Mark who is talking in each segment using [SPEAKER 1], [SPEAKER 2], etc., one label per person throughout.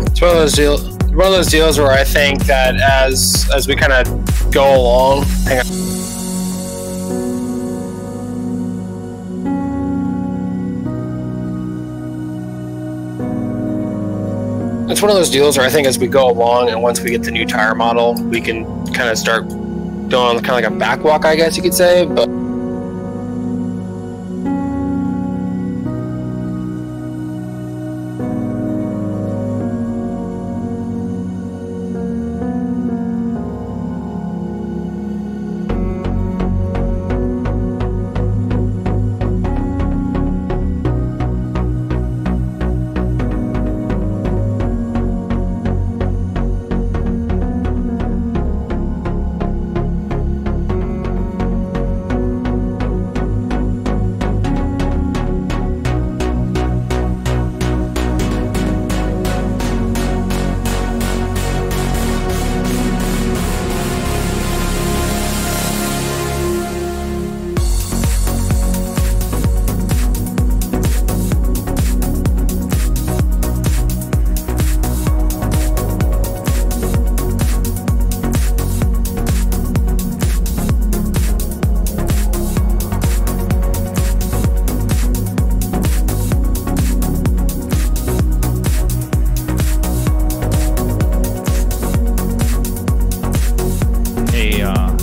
[SPEAKER 1] It's one of those deals where I think that as we kind of go along, hang on. It's one of those deals where I think as we go along, and once we get the new tire model, we can kind of start doing kind of like a backwalk, I guess you could say. But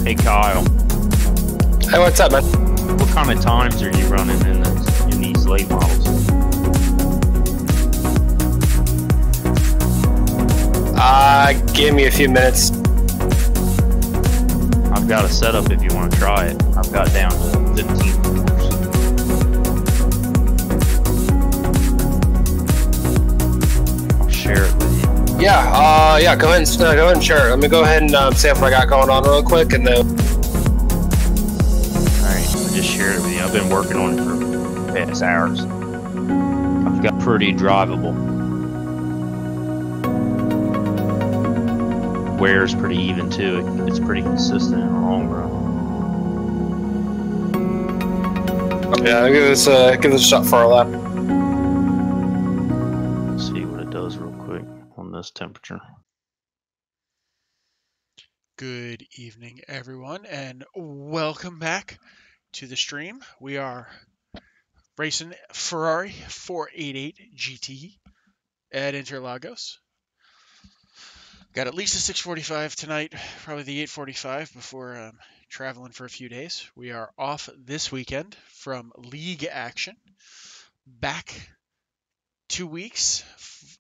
[SPEAKER 2] Hey Kyle.
[SPEAKER 1] Hey, what's up, man?
[SPEAKER 2] What kind of times are you running in these late models?
[SPEAKER 1] Give me a few minutes.
[SPEAKER 2] I've got a setup if you want to try it. I've got down to 15 hours. I'll share it with you.
[SPEAKER 1] Yeah, go ahead and share it. Let me go ahead and see what I got going on real quick, and then.
[SPEAKER 2] Alright, I just shared it with you. I've been working on it for the past hours. I've got pretty drivable. Wear's pretty even too. It's pretty consistent in the long run.
[SPEAKER 1] Yeah, give this a shot for a lap.
[SPEAKER 2] Let's see what it does real quick on this temperature.
[SPEAKER 3] Good evening, everyone, and welcome back to the stream. We are racing Ferrari 488 GT at Interlagos. Got at least a 645 tonight, probably the 845 before traveling for a few days. We are off this weekend from league action. Back 2 weeks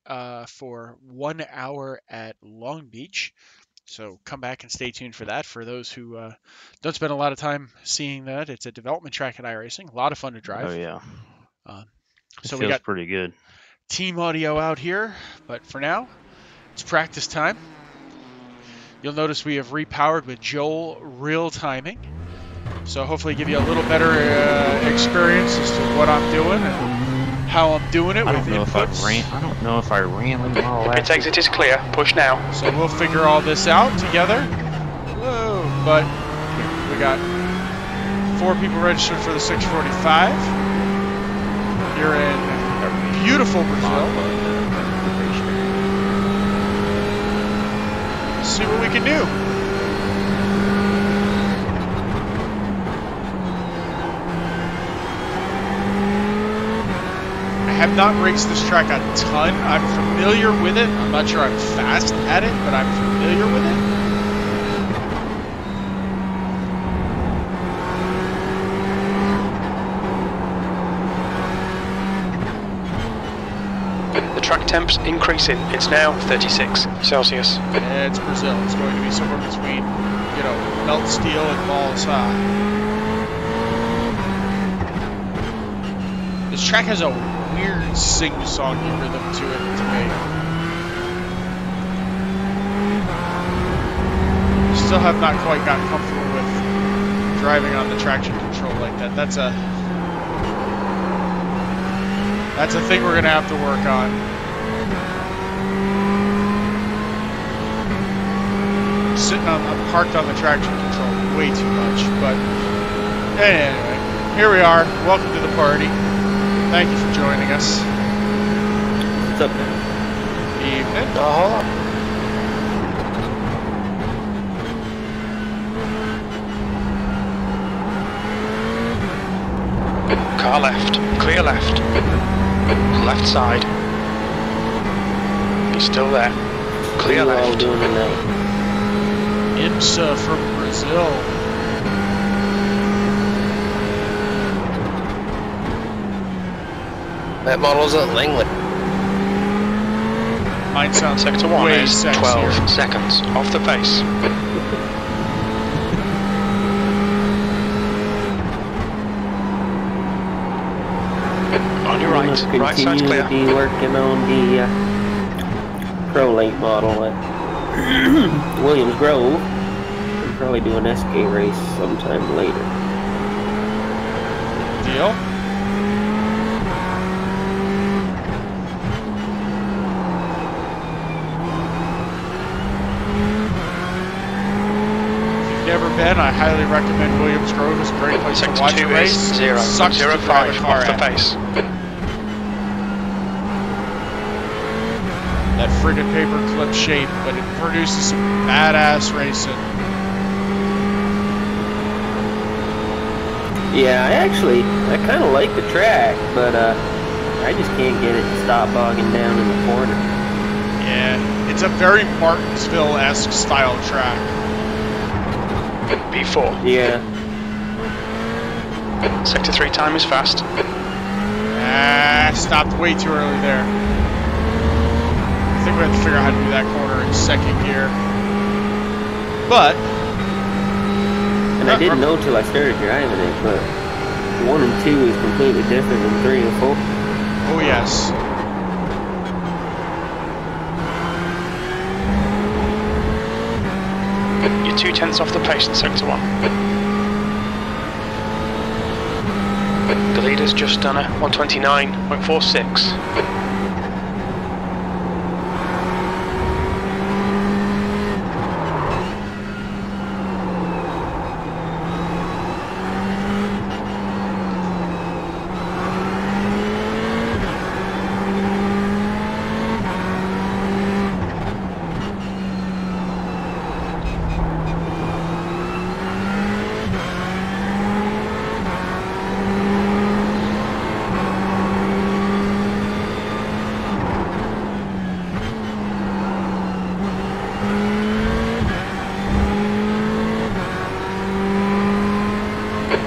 [SPEAKER 3] for 1 hour at Long Beach. So come back and stay tuned for that. For those who don't spend a lot of time seeing that, it's a development track at iRacing. A lot of fun to drive.
[SPEAKER 2] Oh yeah.
[SPEAKER 3] So
[SPEAKER 2] we
[SPEAKER 3] got
[SPEAKER 2] pretty good.
[SPEAKER 3] Team audio out here, but for now, it's practice time. You'll notice we have repowered with Joel real timing. So hopefully give you a little better experience as to what I'm doing and how I'm doing it with inputs.
[SPEAKER 2] I don't know if I ran them all last.
[SPEAKER 1] Its exit is clear. Push now.
[SPEAKER 3] So we'll figure all this out together. Whoa, but we got 4 people registered for the 645. Here in beautiful Brazil. Let's see what we can do. I have not raced this track a ton. I'm familiar with it. I'm not sure I'm fast at it, but I'm familiar with it.
[SPEAKER 1] The track temp's increasing. It's now 36 Celsius.
[SPEAKER 3] Yeah, it's Brazil. It's going to be somewhere between, melt steel and balls high. This track has a weird sing-songy rhythm to it to me. Still have not quite gotten comfortable with driving on the traction control like that. That's a thing we're gonna have to work on. I'm parked on the traction control way too much, but anyway, here we are. Welcome to the party. Thank you for joining us.
[SPEAKER 4] What's up, man?
[SPEAKER 3] Evening.
[SPEAKER 1] Oh, hold on.
[SPEAKER 5] Car left. Clear left. Left side. He's still there. Clear
[SPEAKER 4] What are you all
[SPEAKER 5] left.
[SPEAKER 4] doing tonight?
[SPEAKER 3] IMSA from Brazil.
[SPEAKER 1] That model's at Langley.
[SPEAKER 3] Mine sounds
[SPEAKER 5] Sector 1
[SPEAKER 3] way
[SPEAKER 5] is
[SPEAKER 3] sexier.
[SPEAKER 5] 12 seconds off the pace. On your right.
[SPEAKER 4] Must
[SPEAKER 5] Right side's
[SPEAKER 4] continue
[SPEAKER 5] clear.
[SPEAKER 4] to be working on the ProLate model at Williams Grove. We'll probably do an SK race sometime later.
[SPEAKER 3] Deal. If you've never been, I highly recommend Williams Grove. It's a great place to
[SPEAKER 5] Sector
[SPEAKER 3] watch
[SPEAKER 5] 2
[SPEAKER 3] a race.
[SPEAKER 5] is 0.
[SPEAKER 3] Sucks
[SPEAKER 5] 0
[SPEAKER 3] to drive
[SPEAKER 5] 5
[SPEAKER 3] car
[SPEAKER 5] off the
[SPEAKER 3] at.
[SPEAKER 5] pace.
[SPEAKER 3] That friggin' paperclip shape, but it produces some badass racing.
[SPEAKER 4] Yeah, I kind of like the track, but I just can't get it to stop bogging down in the corner.
[SPEAKER 3] Yeah, it's a very Martinsville-esque style track.
[SPEAKER 5] P4.
[SPEAKER 4] Yeah.
[SPEAKER 5] Sector 3 time is fast.
[SPEAKER 3] Ah, stopped way too early there. I think we have to figure out how to do that corner in second gear. But
[SPEAKER 4] And I didn't know till I started driving it, but 1 and 2 is completely different than 3 and 4.
[SPEAKER 3] oh yes.
[SPEAKER 5] You're 2/10 off the pace in Sector 1. The leader's just done a 129.46.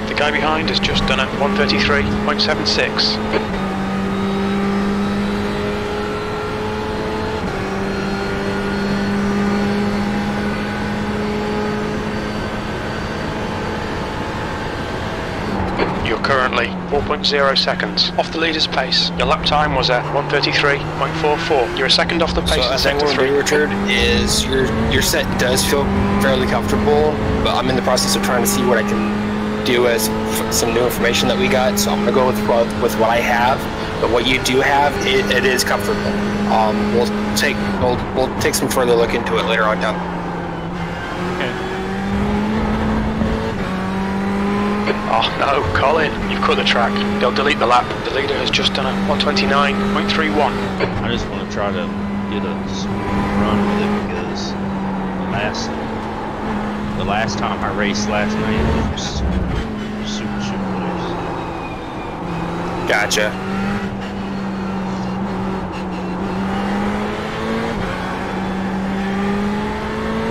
[SPEAKER 5] The guy behind has just done a 133.76. You're currently 4.0 seconds off the leader's pace. Your lap time was a 133.44. You're a second off the pace
[SPEAKER 1] So
[SPEAKER 5] in
[SPEAKER 1] I think
[SPEAKER 5] Sector
[SPEAKER 1] what
[SPEAKER 5] 3.
[SPEAKER 1] we'll do, Richard, is your set does feel fairly comfortable, but I'm in the process of trying to see what I can do as some new information that we got. So I'm gonna go with what I have, but what you do have, it is comfortable. We'll take some further look into it later on down.
[SPEAKER 5] Oh no, Colin, you've cut the track. They'll delete the lap. The leader has just done a 129.31.
[SPEAKER 2] I just want to try to get a run with it because the last time I raced last night it was super loose.
[SPEAKER 1] Gotcha.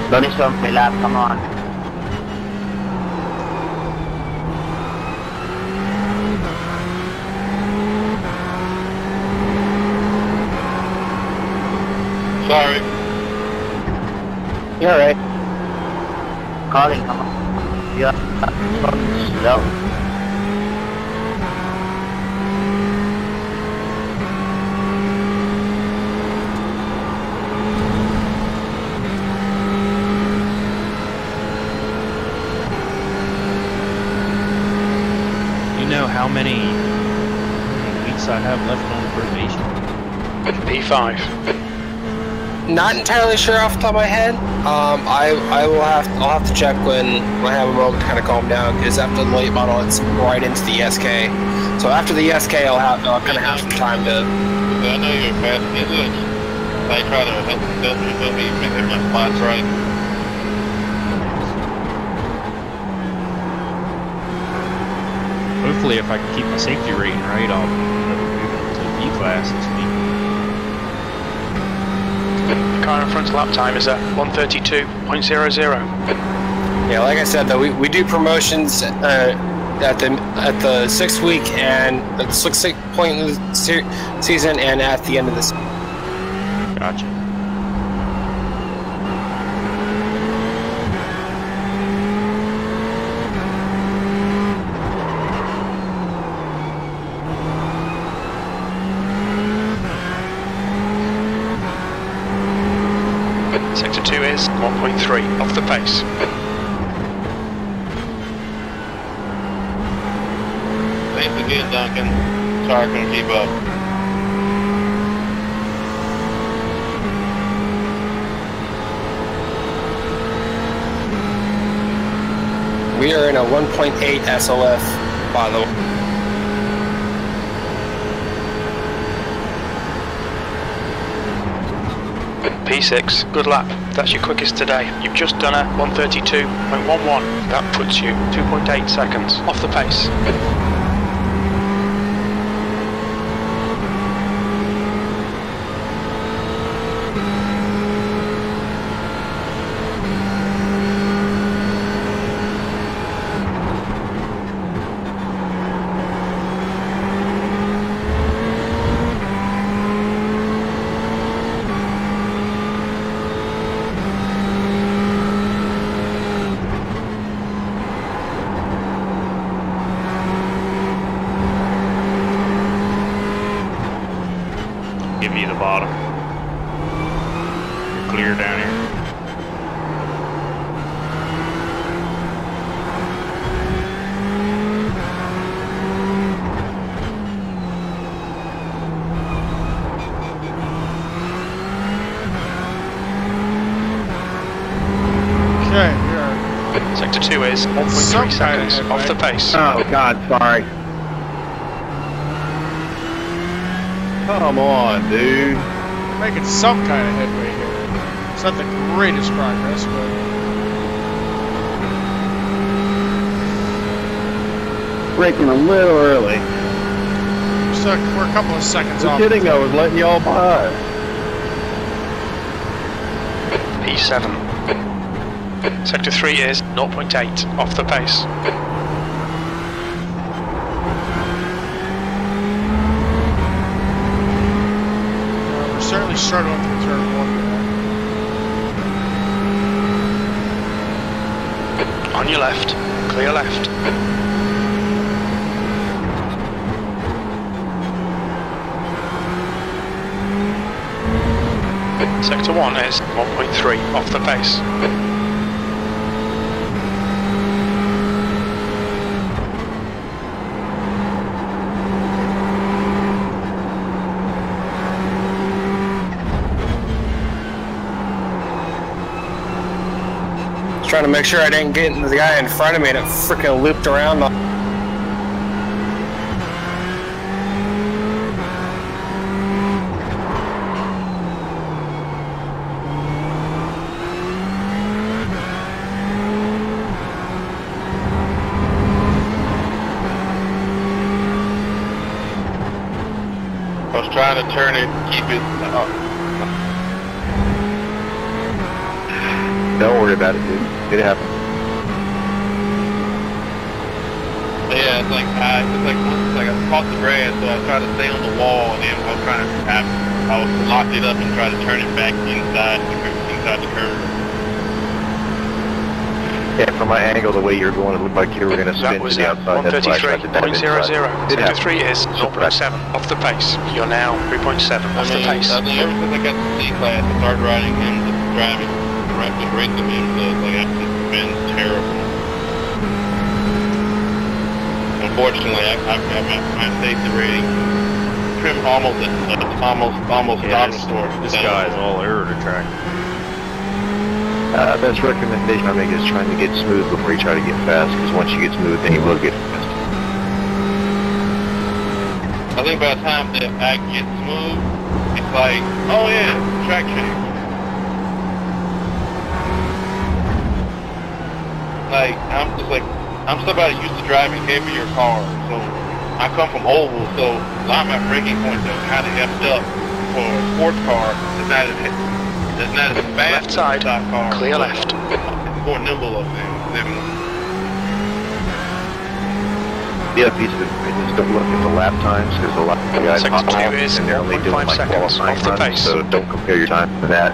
[SPEAKER 6] Finish on my lap, come on.
[SPEAKER 1] Sorry.
[SPEAKER 6] You're alright. Calling, come on. You're slow.
[SPEAKER 2] You know how many weeks I have left on probation?
[SPEAKER 5] P5.
[SPEAKER 1] Not entirely sure off the top of my head. I'll have to check when I have a moment to kind of calm down, because after the late model, it's right into the SK. So after the SK, I'll kind of have some time to.
[SPEAKER 7] I know you're fast. They try to help me make my spots right.
[SPEAKER 2] Hopefully, if I can keep my safety rating right, I'll move to B class this week.
[SPEAKER 5] The car in front's lap time is at 1:32.00.
[SPEAKER 1] Yeah, like I said, though, we do promotions at the 6th week and at the 6th point of the season and at the end of this.
[SPEAKER 2] Gotcha.
[SPEAKER 5] Sector 2 is 1.3 off the pace.
[SPEAKER 7] Thanks again, Duncan. Sorry I couldn't keep up.
[SPEAKER 1] We are in a 1.8 SLF, by the way.
[SPEAKER 5] P6, good lap. That's your quickest today. You've just done a 1:32.11. That puts you 2.8 seconds off the pace.
[SPEAKER 2] Give me the bottom. You're clear down here.
[SPEAKER 3] Okay, we are
[SPEAKER 5] Sector 2 is 1.3
[SPEAKER 3] Some
[SPEAKER 5] seconds
[SPEAKER 3] kind of
[SPEAKER 5] off the pace.
[SPEAKER 6] Oh, God, sorry.
[SPEAKER 7] Come on, dude.
[SPEAKER 3] making some kind of headway here. It's not the greatest progress, but
[SPEAKER 6] Braking a little early.
[SPEAKER 3] we're a couple of seconds
[SPEAKER 6] No
[SPEAKER 3] off.
[SPEAKER 6] kidding, I was letting y'all by.
[SPEAKER 5] P7. Sector 3 is 0.8 off the pace.
[SPEAKER 3] We're certainly struggling through turn one here.
[SPEAKER 5] On your left, clear left. Sector 1 is 1.3 off the pace.
[SPEAKER 1] Trying to make sure I didn't get into the guy in front of me and it freaking looped around.
[SPEAKER 7] I was trying to turn it, keep it.
[SPEAKER 6] Don't worry about it, dude. It happens.
[SPEAKER 7] Yeah, it's like I caught the grass, so I tried to stay on the wall, and then I was trying to I was locked it up and try to turn it back inside the curve.
[SPEAKER 6] Yeah, from my angle, the way you're going, it looked like you were going to
[SPEAKER 5] That
[SPEAKER 6] spin to
[SPEAKER 5] was
[SPEAKER 6] the
[SPEAKER 5] at
[SPEAKER 6] outside. That's why I tried to dive
[SPEAKER 5] 133.00.
[SPEAKER 6] inside. It
[SPEAKER 5] Sector 3
[SPEAKER 6] happens.
[SPEAKER 5] is 0.7 off the pace. You're now 3.7 off the pace.
[SPEAKER 7] I think ever since I got to C-Class, I started riding him, driving, just racing him, so it's like, it's been terrible. Unfortunately, I've got my safety rating trim almost
[SPEAKER 2] Yeah,
[SPEAKER 7] starting store.
[SPEAKER 2] this guy is all air to track.
[SPEAKER 6] Best recommendation I make is trying to get smooth before you try to get fast, because once you get smooth, then you will get fast.
[SPEAKER 7] I think by the time that I get smooth, it's like, oh yeah, track change. Like, I'm somebody used to driving heavier cars, so I come from oval, so a lot of my braking points are kind of effed up for a sports car. It's not as fast
[SPEAKER 5] Left side,
[SPEAKER 7] as a stock car.
[SPEAKER 5] clear
[SPEAKER 7] so
[SPEAKER 5] left.
[SPEAKER 7] It's more nimble of things.
[SPEAKER 6] The other piece of it is don't look at the lap times, because a lot of guys
[SPEAKER 5] Sector
[SPEAKER 6] hop off
[SPEAKER 5] 2 is
[SPEAKER 6] and they're only
[SPEAKER 5] 1.5
[SPEAKER 6] doing like
[SPEAKER 5] seconds
[SPEAKER 6] qualifying
[SPEAKER 5] off the
[SPEAKER 6] runs,
[SPEAKER 5] pace.
[SPEAKER 6] so don't compare your time to that.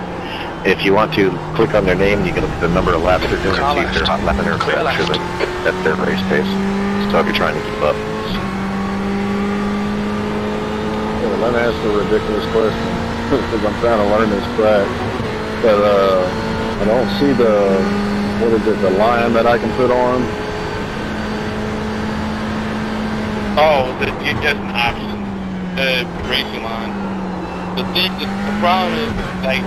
[SPEAKER 6] If you want to click on their name, you can look at the number of laps they're doing
[SPEAKER 5] Car
[SPEAKER 6] and see if they're
[SPEAKER 5] left.
[SPEAKER 6] hot lapping or
[SPEAKER 5] Clear
[SPEAKER 6] make sure
[SPEAKER 5] left.
[SPEAKER 6] that that's their race pace. So if you're trying to keep up.
[SPEAKER 8] Let me ask a ridiculous question, because I'm trying to learn this track. But I don't see the line that I can put on.
[SPEAKER 7] Oh, that's an option. Racing line. The problem is, like,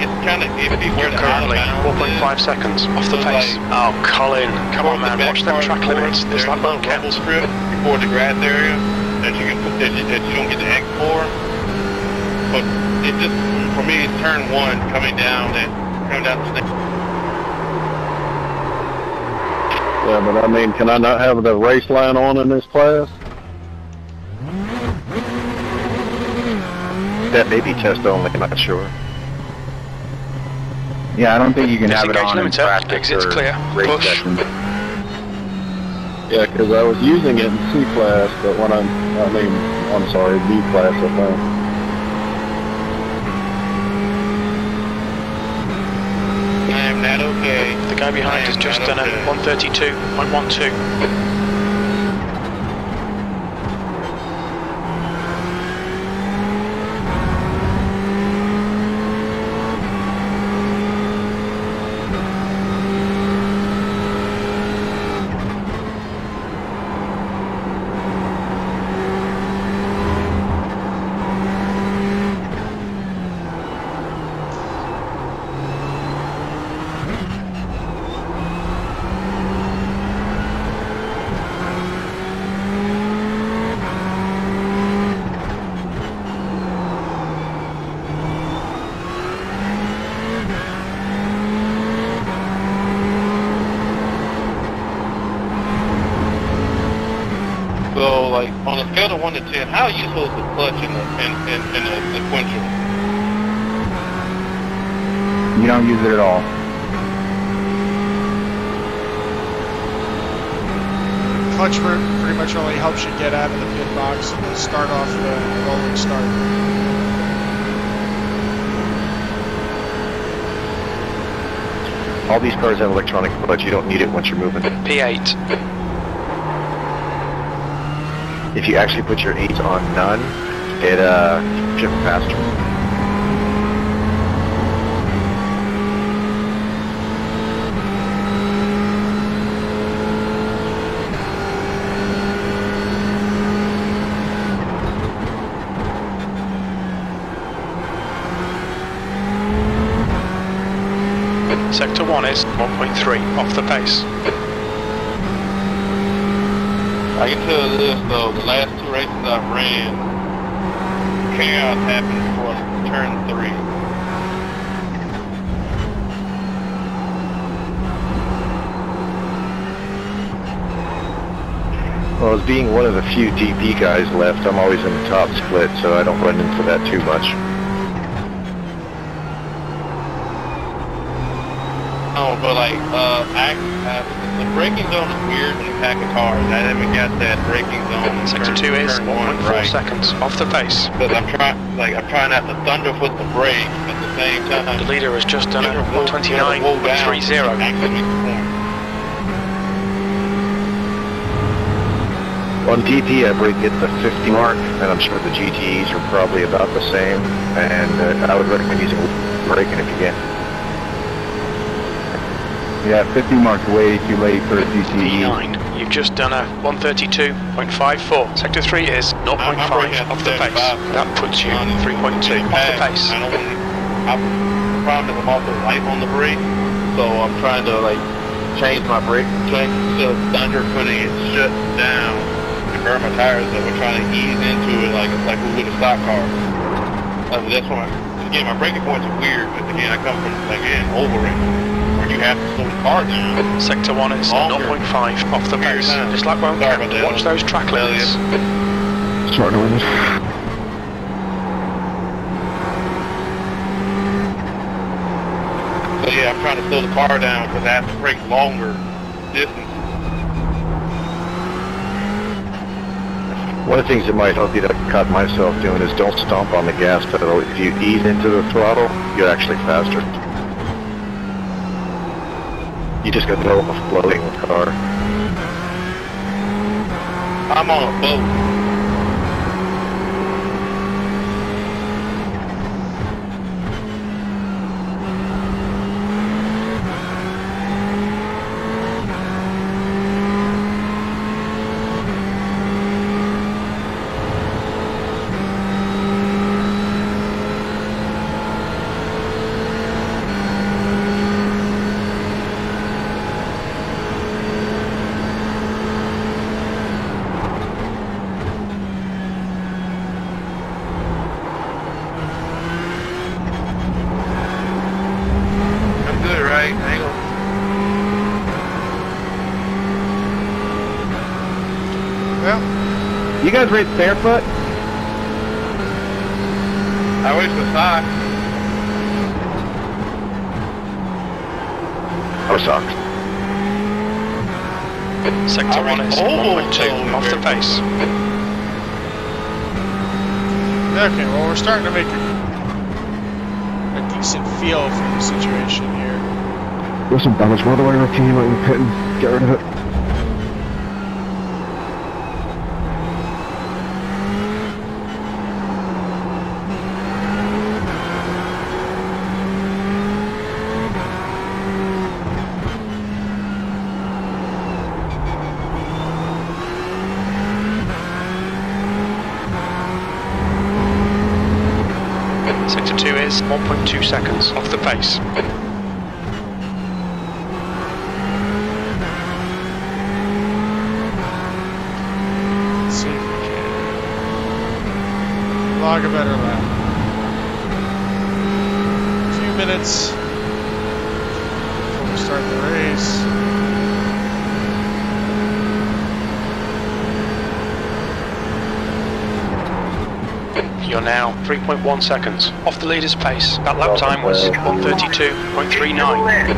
[SPEAKER 7] it's kind of iffy where the
[SPEAKER 5] Currently,
[SPEAKER 7] out of bounds
[SPEAKER 5] 4.5
[SPEAKER 7] is.
[SPEAKER 5] seconds off the
[SPEAKER 7] So,
[SPEAKER 5] pace.
[SPEAKER 7] like,
[SPEAKER 5] Oh, Colin, come on,
[SPEAKER 7] towards the
[SPEAKER 5] man,
[SPEAKER 7] back
[SPEAKER 5] watch them
[SPEAKER 7] part
[SPEAKER 5] track
[SPEAKER 7] of the
[SPEAKER 5] limits.
[SPEAKER 7] course,
[SPEAKER 5] This
[SPEAKER 7] there's
[SPEAKER 5] lap
[SPEAKER 7] a
[SPEAKER 5] won't
[SPEAKER 7] rumble
[SPEAKER 5] count.
[SPEAKER 7] strip before the grass area that you can put that you don't get the X for. But it just, for me, it's turn one coming down the snake.
[SPEAKER 8] Yeah, but I mean, can I not have the race line on in this class?
[SPEAKER 6] That may be test only, I'm not sure.
[SPEAKER 9] Yeah, I don't think you can have it
[SPEAKER 5] Disengage
[SPEAKER 9] on in
[SPEAKER 5] limiter,
[SPEAKER 9] practice
[SPEAKER 5] exits
[SPEAKER 9] or
[SPEAKER 5] clear,
[SPEAKER 9] race
[SPEAKER 5] push.
[SPEAKER 9] sessions.
[SPEAKER 8] Yeah, because I was using it in C class, but when I'm sorry, B class, I think.
[SPEAKER 7] I am not okay.
[SPEAKER 5] The guy behind has just done a 132.12.
[SPEAKER 7] So, like, on a scale of 1 to 10, how are you supposed to clutch in a sequential?
[SPEAKER 9] You don't use it at all.
[SPEAKER 3] Clutch pretty much only helps you get out of the pit box and start off the rolling start.
[SPEAKER 6] All these cars have electronic clutch, you don't need it once you're moving.
[SPEAKER 5] P8.
[SPEAKER 6] If you actually put your 8s on none, it shift faster.
[SPEAKER 5] Sector 1 is 1.3 off the pace.
[SPEAKER 7] I can tell you this though, the last 2 races I've ran, chaos happened for turn 3.
[SPEAKER 6] Well, as being one of the few DP guys left, I'm always in the top split, so I don't run into that too much.
[SPEAKER 7] Oh, but like, the braking zone is weird in the pack of cars. I haven't got that braking zone.
[SPEAKER 5] Sector 2 is
[SPEAKER 7] turn 1
[SPEAKER 5] 1.4
[SPEAKER 7] right.
[SPEAKER 5] seconds off the pace.
[SPEAKER 7] Because I'm trying not to thunderfoot the brake at the same time.
[SPEAKER 5] The leader has just done a
[SPEAKER 7] You gotta slow down
[SPEAKER 5] 129.30.
[SPEAKER 7] actually make the corner.
[SPEAKER 6] On DP, I brake at the 50 mark, and I'm sure the GTEs are probably about the same, and I would recommend using braking if you can.
[SPEAKER 9] Yeah, 50 marks way too late for a GTE.
[SPEAKER 5] P9, you've just done a 132.54. Sector 3 is 0.5 off the pace. That puts you 3.2 off the pace.
[SPEAKER 7] I don't want to. The problem is I'm also light on the brake, so I'm trying to like change my brake flex to thunder, putting it shut down to burn my tires. So we're trying to ease into it like we would a stock car. That's why. Again, my braking points are weird, but again, I come from Overend, where you have to slow the car down.
[SPEAKER 5] Sector 1 is 0.5 off the pace. Just like when watch those track limits.
[SPEAKER 9] Starting to win this.
[SPEAKER 7] So yeah, I'm trying to slow the car down because I have to brake longer distance.
[SPEAKER 6] One of the things that might help you to cut myself doing is don't stomp on the gas pedal. If you ease into the throttle, you're actually faster. You just got to go floating with the car.
[SPEAKER 7] I'm on a boat.
[SPEAKER 9] You guys race barefoot?
[SPEAKER 7] I wish the sock.
[SPEAKER 6] Or socks.
[SPEAKER 5] Sector 1 is 1.2 off the pace.
[SPEAKER 3] Okay, well, we're starting to make a decent feel for the situation here.
[SPEAKER 9] There's some damage by the way, Ricky. You might be pitting. Get rid of it.
[SPEAKER 5] Sector 2 is 1.2 seconds off the pace.
[SPEAKER 3] Let's see if we can log a better lap. A few minutes before we start the race.
[SPEAKER 5] You're now 3.1 seconds off the leader's pace. That lap time was 132.39.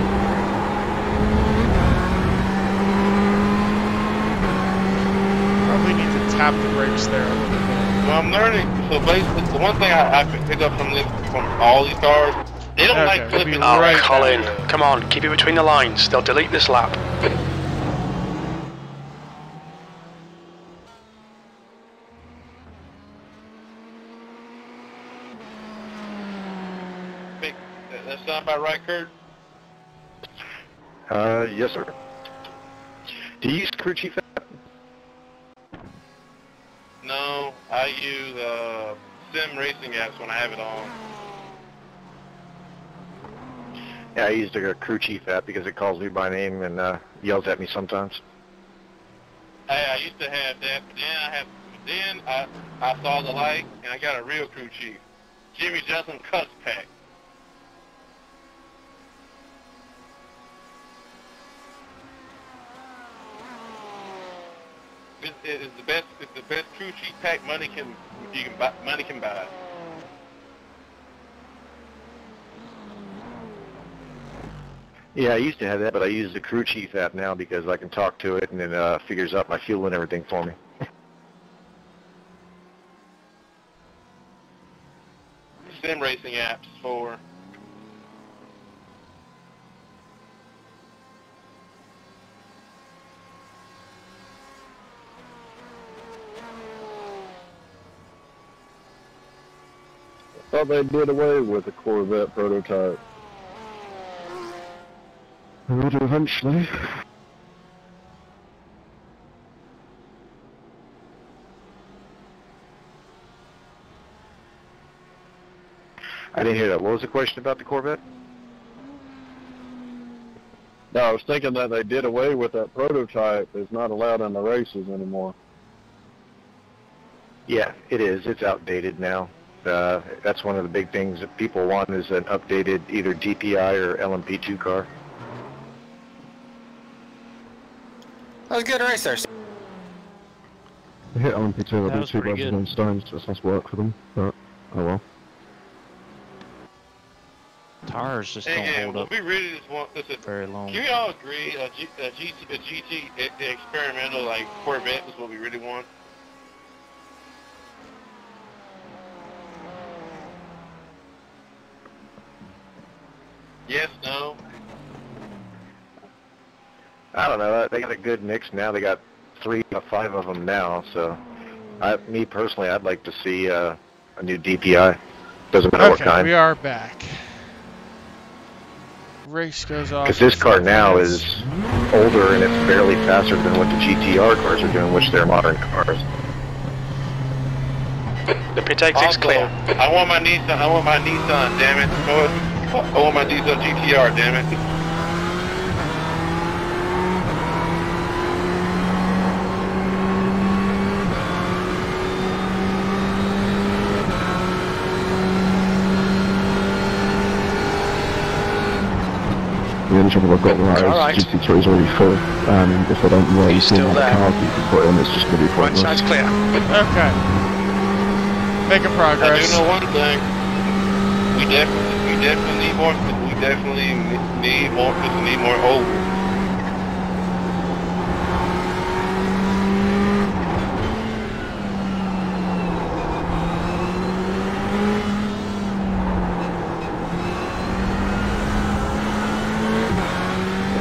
[SPEAKER 3] Probably need to tap the brakes there a little bit.
[SPEAKER 7] Well, I'm learning. So basically, the one thing I picked up from all these cars, they don't like flipping.
[SPEAKER 5] Oh,
[SPEAKER 7] right
[SPEAKER 5] Colin,
[SPEAKER 7] now.
[SPEAKER 5] come on, keep it between the lines. They'll delete this lap.
[SPEAKER 7] That sound about right, Kurt?
[SPEAKER 6] Yes, sir. Do you use crew chief app?
[SPEAKER 7] No, I use sim racing apps when I have it on.
[SPEAKER 6] Yeah, I use the crew chief app because it calls me by name and yells at me sometimes.
[SPEAKER 7] Hey, I used to have that, but then I saw the light and I got a real crew chief, Jimmy Johnson Cuts Pack. It's the best crew chief pack money can buy.
[SPEAKER 6] Yeah, I used to have that, but I use the crew chief app now because I can talk to it and it figures out my fuel and everything for me.
[SPEAKER 7] Sim racing apps for.
[SPEAKER 8] Thought they did away with the Corvette prototype.
[SPEAKER 9] I will do eventually.
[SPEAKER 6] I didn't hear that. What was the question about the Corvette?
[SPEAKER 8] No, I was thinking that they did away with that prototype. It's not allowed in the races anymore.
[SPEAKER 6] Yeah, it is. It's outdated now. That's one of the big things that people want is an updated either DPI or LMP2 car.
[SPEAKER 1] That was a good race there.
[SPEAKER 9] I hit LMP2,
[SPEAKER 2] That
[SPEAKER 9] I did
[SPEAKER 2] was
[SPEAKER 9] 2
[SPEAKER 2] pretty
[SPEAKER 9] birds
[SPEAKER 2] good.
[SPEAKER 9] with 1 stone, so it's nice work for them, but oh well.
[SPEAKER 2] Tires just don't
[SPEAKER 7] Hey,
[SPEAKER 2] hold
[SPEAKER 7] well,
[SPEAKER 2] up
[SPEAKER 7] we really just want this.
[SPEAKER 2] very long.
[SPEAKER 7] Can we all agree a GT experimental like Corvette is what we really want? Yes, no.
[SPEAKER 6] I don't know. They got a good mix now. They got 3 or 5 of them now. So, me personally, I'd like to see a new DPI. Doesn't matter what
[SPEAKER 3] Okay,
[SPEAKER 6] kind.
[SPEAKER 3] we are back. Race goes off.
[SPEAKER 6] Because this car
[SPEAKER 3] in
[SPEAKER 6] now
[SPEAKER 3] 5
[SPEAKER 6] is
[SPEAKER 3] minutes.
[SPEAKER 6] older and it's barely faster than what the GTR cars are doing, which they're modern cars.
[SPEAKER 5] The pit exit's clear.
[SPEAKER 7] I want my Nissan. Damn it! I want my Nissan GTR. Damn it!
[SPEAKER 9] The only trouble I've got with that
[SPEAKER 5] Alright.
[SPEAKER 9] is GT3 is already full, and if I don't
[SPEAKER 5] Are you
[SPEAKER 9] raise the
[SPEAKER 5] still
[SPEAKER 9] amount of
[SPEAKER 5] there?
[SPEAKER 9] cars you can put in, it's just going to be
[SPEAKER 5] Right
[SPEAKER 9] pointless.
[SPEAKER 5] side's clear.
[SPEAKER 3] Okay. Making
[SPEAKER 7] I
[SPEAKER 3] progress.
[SPEAKER 7] do know one thing. We definitely need more. We definitely need more ovals.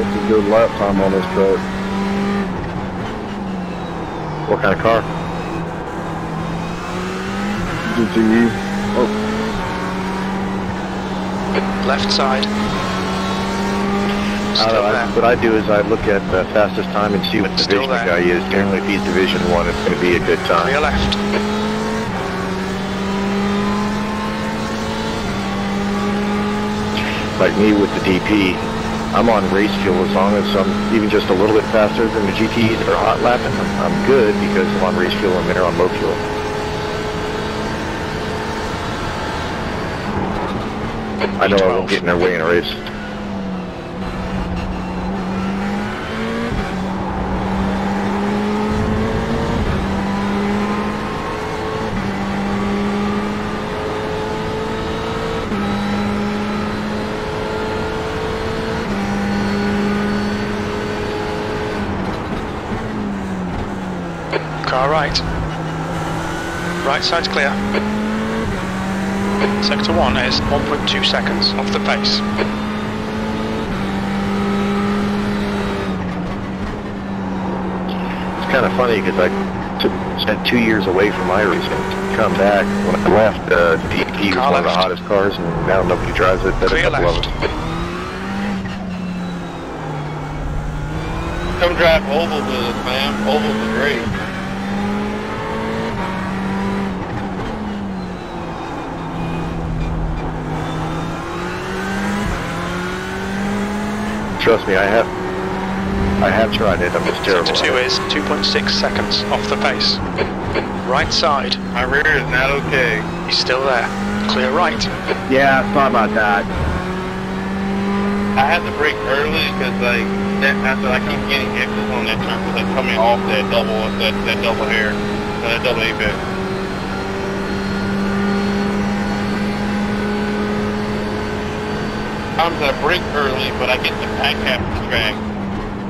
[SPEAKER 8] It's a good lap time on this track.
[SPEAKER 6] What kind of car?
[SPEAKER 8] GTE. Oh,
[SPEAKER 5] Left side.
[SPEAKER 6] I
[SPEAKER 5] Still
[SPEAKER 6] don't know.
[SPEAKER 5] there.
[SPEAKER 6] What I do is I look at the fastest time and see what
[SPEAKER 5] Still
[SPEAKER 6] division the
[SPEAKER 5] there.
[SPEAKER 6] guy is. Generally, if he's Division 1, it's going to be a good
[SPEAKER 5] Clear
[SPEAKER 6] time.
[SPEAKER 5] left.
[SPEAKER 6] Like me with the DP, I'm on race fuel as long as I'm even just a little bit faster than the GTEs that are hot lapping. I'm good because I'm on race fuel and they're on low fuel. I know I won't get in their way in a race.
[SPEAKER 5] Car right. Right side's clear. Sector 1 is 1.2 seconds off the pace.
[SPEAKER 6] It's kind of funny because I spent 2 years away from iRacing. Come back, when I left, DP was
[SPEAKER 5] Car
[SPEAKER 6] one of the
[SPEAKER 5] left.
[SPEAKER 6] hottest cars, and now nobody drives it. But a
[SPEAKER 5] Clear
[SPEAKER 6] couple of
[SPEAKER 5] left.
[SPEAKER 6] them.
[SPEAKER 7] Come drive oval with us, man. Ovals are great.
[SPEAKER 6] Trust me, I have tried it. I'm just terrible.
[SPEAKER 5] Sector 2
[SPEAKER 6] at it.
[SPEAKER 5] is 2.6 seconds off the pace. Right side.
[SPEAKER 7] My rear is not okay.
[SPEAKER 5] He's still there. Clear right.
[SPEAKER 6] Yeah, I thought about that.
[SPEAKER 7] I had to brake early because like after I keep getting X's on that turn, like coming off that double hair, that double apex. Sometimes I brake early, but I get the back half of the track,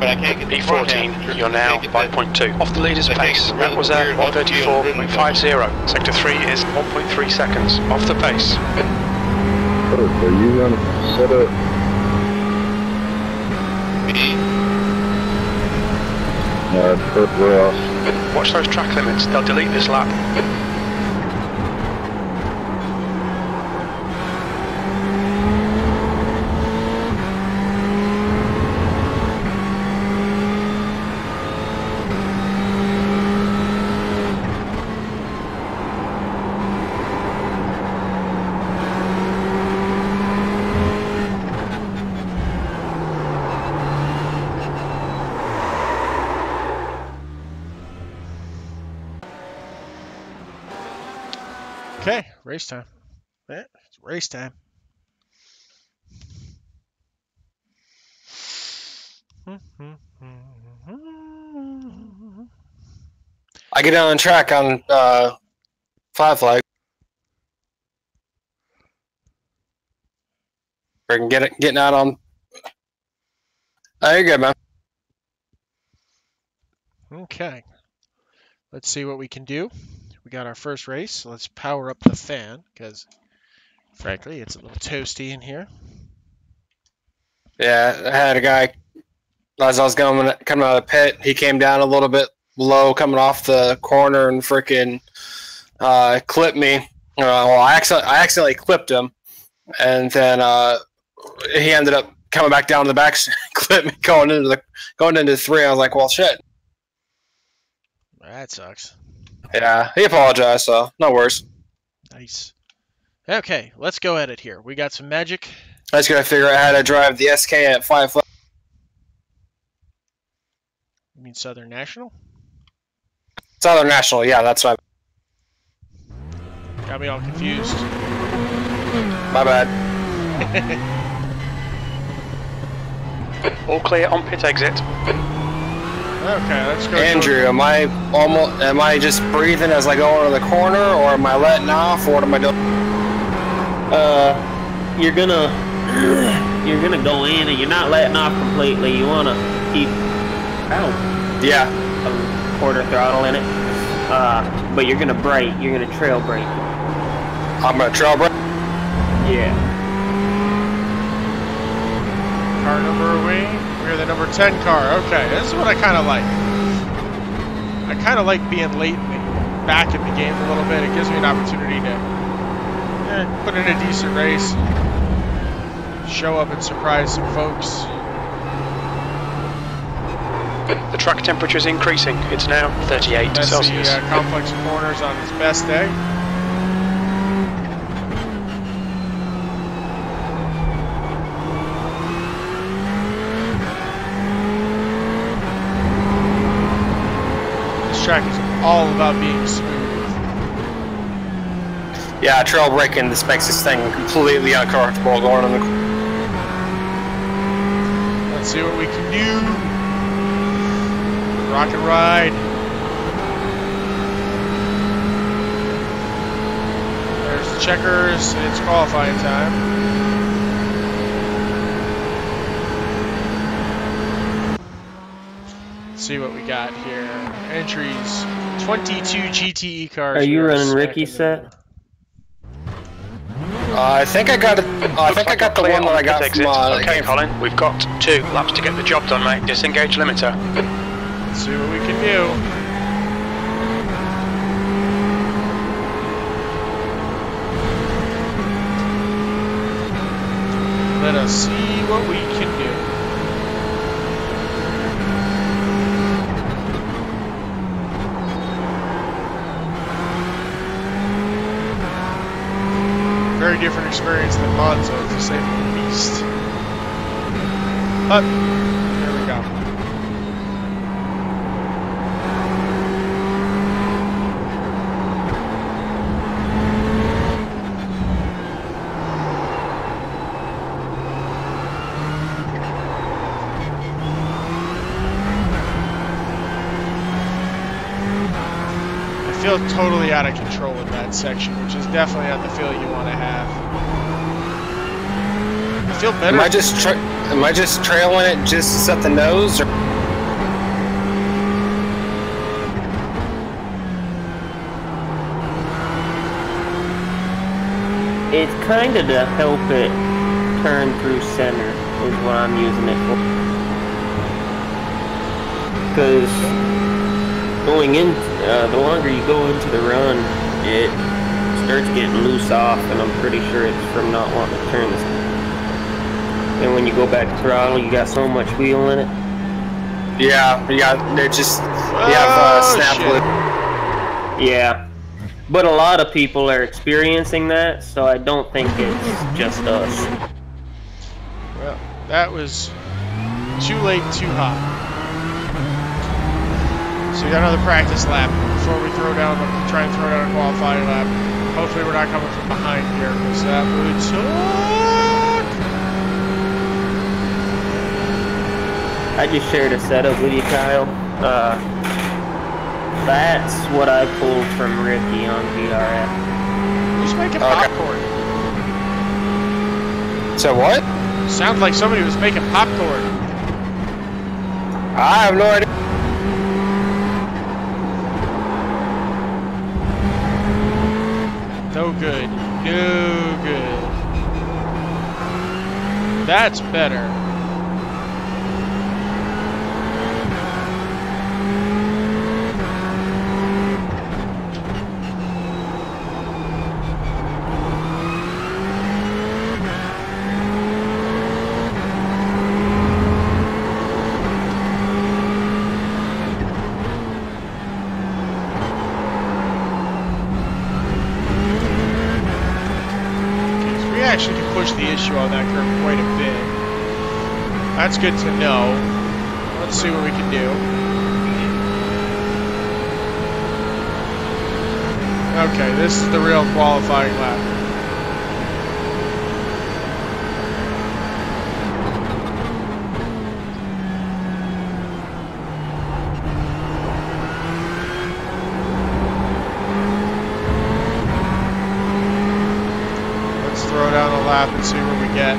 [SPEAKER 7] but I can't get the front half of the
[SPEAKER 5] P14,
[SPEAKER 7] track.
[SPEAKER 5] you're now 5.2 off the leader's pace. That was at 134.50. Sector 3 is 1.3 seconds off the pace.
[SPEAKER 8] are you going to set up? Kurt Ross.
[SPEAKER 5] Watch those track limits, they'll delete this lap.
[SPEAKER 3] Okay, race time. Yeah, it's race time.
[SPEAKER 1] I get on track on Flat Flag. I can getting out on. Oh, you're good, man.
[SPEAKER 3] Okay. Let's see what we can do. We got our first race. So let's power up the fan because, frankly, it's a little toasty in here.
[SPEAKER 1] Yeah, I had a guy as I was coming out of the pit. He came down a little bit low, coming off the corner, and freaking clipped me. Well, I accidentally clipped him, and then he ended up coming back down to the back, clipped me going into 3. I was like, well, shit.
[SPEAKER 3] That sucks.
[SPEAKER 1] Yeah, he apologized, so no worries.
[SPEAKER 3] Nice. Okay, let's go at it here. We got some magic.
[SPEAKER 1] I just gotta figure out how to drive the SK at 5 foot.
[SPEAKER 3] You mean Southern National?
[SPEAKER 1] Southern National, yeah, that's what
[SPEAKER 3] Got me all confused.
[SPEAKER 1] my bad.
[SPEAKER 5] All clear on pit exit.
[SPEAKER 3] Okay, let's go.
[SPEAKER 1] Andrew, am I just breathing as I go into the corner, or am I letting off, or what am I doing?
[SPEAKER 4] You're gonna go in and you're not letting off completely. You wanna keep
[SPEAKER 1] Yeah.
[SPEAKER 4] a quarter throttle in it. But you're gonna brake. You're gonna trail brake.
[SPEAKER 1] I'm gonna trail brake.
[SPEAKER 4] Yeah.
[SPEAKER 3] Car number away. We're the number 10 car. Okay, this is what I kind of like. I kind of like being late back in the game a little bit. It gives me an opportunity to put in a decent race, show up and surprise some folks.
[SPEAKER 5] The track temperature is increasing. It's now 38 Celsius.
[SPEAKER 3] The complex corners on its best day. This track is all about being smooth.
[SPEAKER 1] Yeah, trail braking. This makes this thing completely uncomfortable going on the.
[SPEAKER 3] Let's see what we can do. Rock and ride. There's the checkers. It's qualifying time. Let's see what we got here. Entries: 22 GTE cars.
[SPEAKER 4] Are you running Ricky's set?
[SPEAKER 1] I think I got it. I think I got the one that I got from.
[SPEAKER 5] Okay, Colin, we've got 2 laps to get the job done, mate. Disengage limiter.
[SPEAKER 3] Let's see what we can do. Let us see what we can do. Very different experience than Monza, to say the least. But there we go. I feel totally out of control in that section, which is definitely not the feel you want to have. I feel better.
[SPEAKER 1] Am I just trailing it just to set the nose? Or?
[SPEAKER 4] It's kind of to help it turn through center is what I'm using it for. Because going in, the longer you go into the run, it starts getting loose off, and I'm pretty sure it's from not wanting to turn this. And when you go back to throttle, you got so much wheel in it.
[SPEAKER 1] Yeah, they're just you have snap loop.
[SPEAKER 4] Yeah, but a lot of people are experiencing that, so I don't think it's just us.
[SPEAKER 3] Well, that was too late, too hot. So we got another practice lap before we try and throw down a qualifying lap. Hopefully we're not coming from behind here, because that would suck.
[SPEAKER 4] I just shared a setup with you, Kyle. That's what I pulled from Ricky on VRF.
[SPEAKER 3] Who's making popcorn?
[SPEAKER 1] So what?
[SPEAKER 3] Sounds like somebody was making popcorn.
[SPEAKER 1] I have no idea.
[SPEAKER 3] No good. No good. That's better. Actually can push the issue on that curve quite a bit. That's good to know. Let's see what we can do. Okay, this is the real qualifying lap. Throw down a lap and see where we get.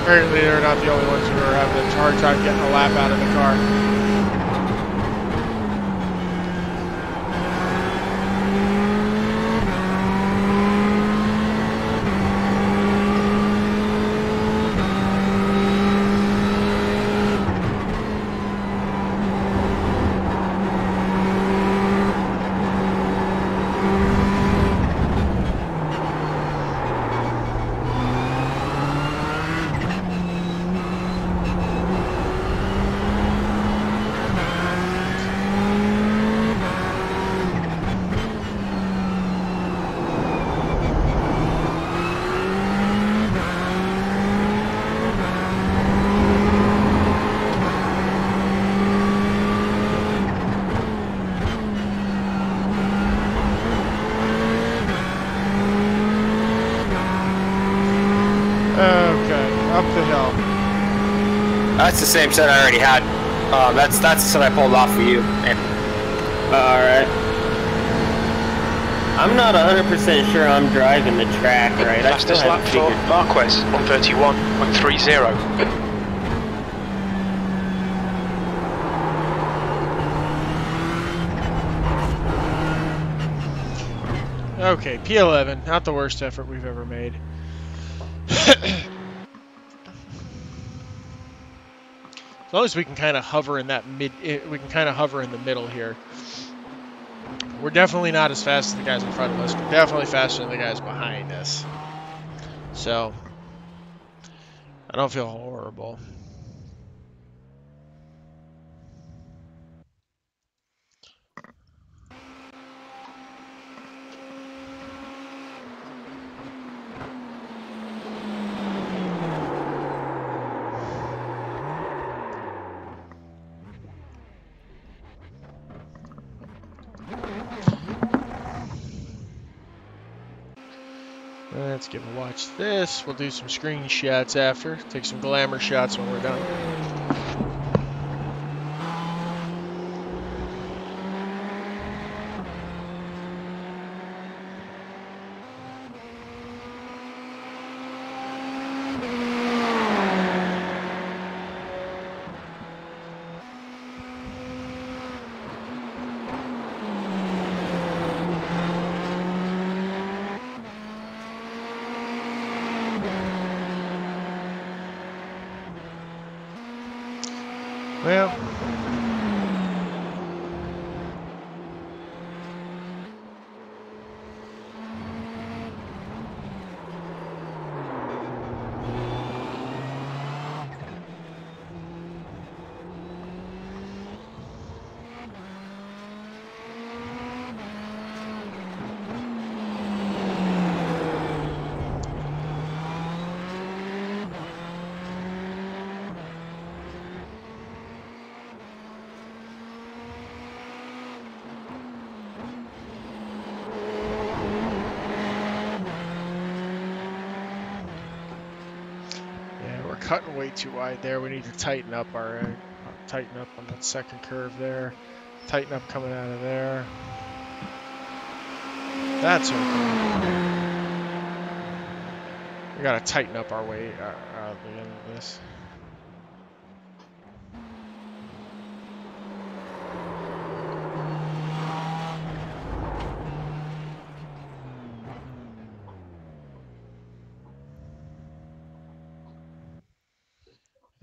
[SPEAKER 3] Apparently they're not the only ones who are having a hard time getting a lap out of the car. Okay, up the hill.
[SPEAKER 1] That's the same set I already had. That's the set I pulled off for you.
[SPEAKER 4] Alright. I'm not 100% sure I'm driving the track right.
[SPEAKER 5] Fastest lap for Marquez, 131.30.
[SPEAKER 3] Okay, P11, not the worst effort we've ever made. As long as we can kind of hover in that we can kind of hover in the middle here. We're definitely not as fast as the guys in front of us. We're definitely faster than the guys behind us. So, I don't feel horrible. Let's give a watch this. We'll do some screenshots after. Take some glamour shots when we're done. cutting way too wide there. We need to tighten up on that second curve there. Tighten up coming out of there. That's okay. We gotta tighten up our way at the end of this.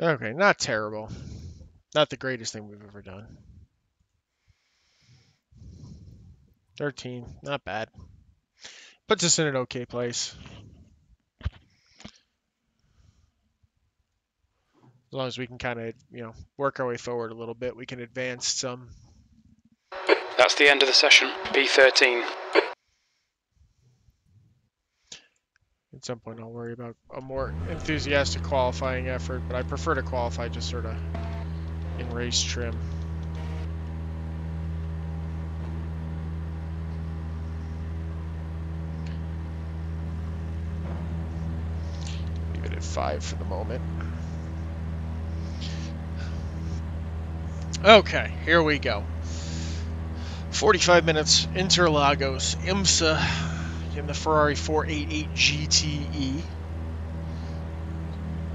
[SPEAKER 3] Okay, not terrible. Not the greatest thing we've ever done. 13, not bad. Puts us in an okay place. As long as we can kind of, work our way forward a little bit, we can advance some.
[SPEAKER 5] That's the end of the session. P13.
[SPEAKER 3] At some point, I'll worry about a more enthusiastic qualifying effort, but I prefer to qualify just sort of in race trim. Leave it at 5 for the moment. Okay, here we go. 45 minutes, Interlagos, IMSA, in the Ferrari 488 GTE.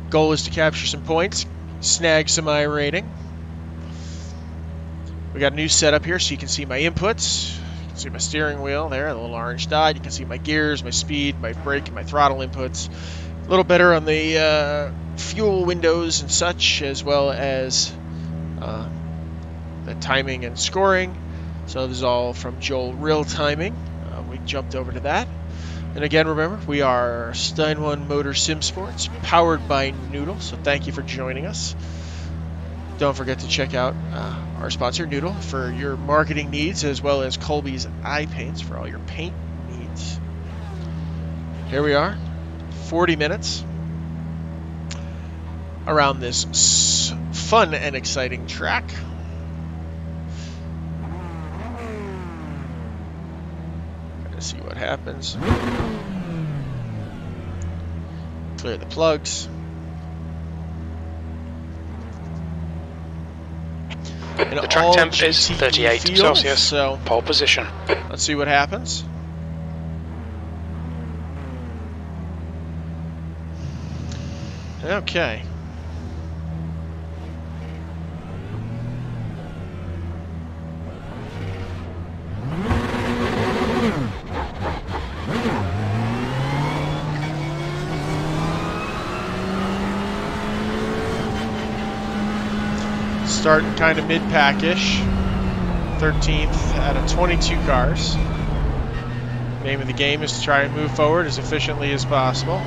[SPEAKER 3] Goal is to capture some points, snag some iRating. We got a new setup here, so you can see my inputs. You can see my steering wheel there, the little orange dot. You can see my gears, my speed, my brake, and my throttle inputs. A little better on the fuel windows and such, as well as the timing and scoring. So this is all from Joel Real Timing. We jumped over to that. And again, remember, we are Stein 1 Motor Sim Sports, powered by Noodle, so thank you for joining us. Don't forget to check out our sponsor, Noodle, for your marketing needs, as well as Colby's Eye Paints for all your paint needs. Here we are, 40 minutes around this fun and exciting track. See what happens. Clear the plugs. And
[SPEAKER 5] the track temp is 38 Celsius.
[SPEAKER 3] So
[SPEAKER 5] pole position.
[SPEAKER 3] Let's see what happens. Okay. Starting kind of mid-pack-ish. 13th out of 22 cars. Name of the game is to try and move forward as efficiently as possible.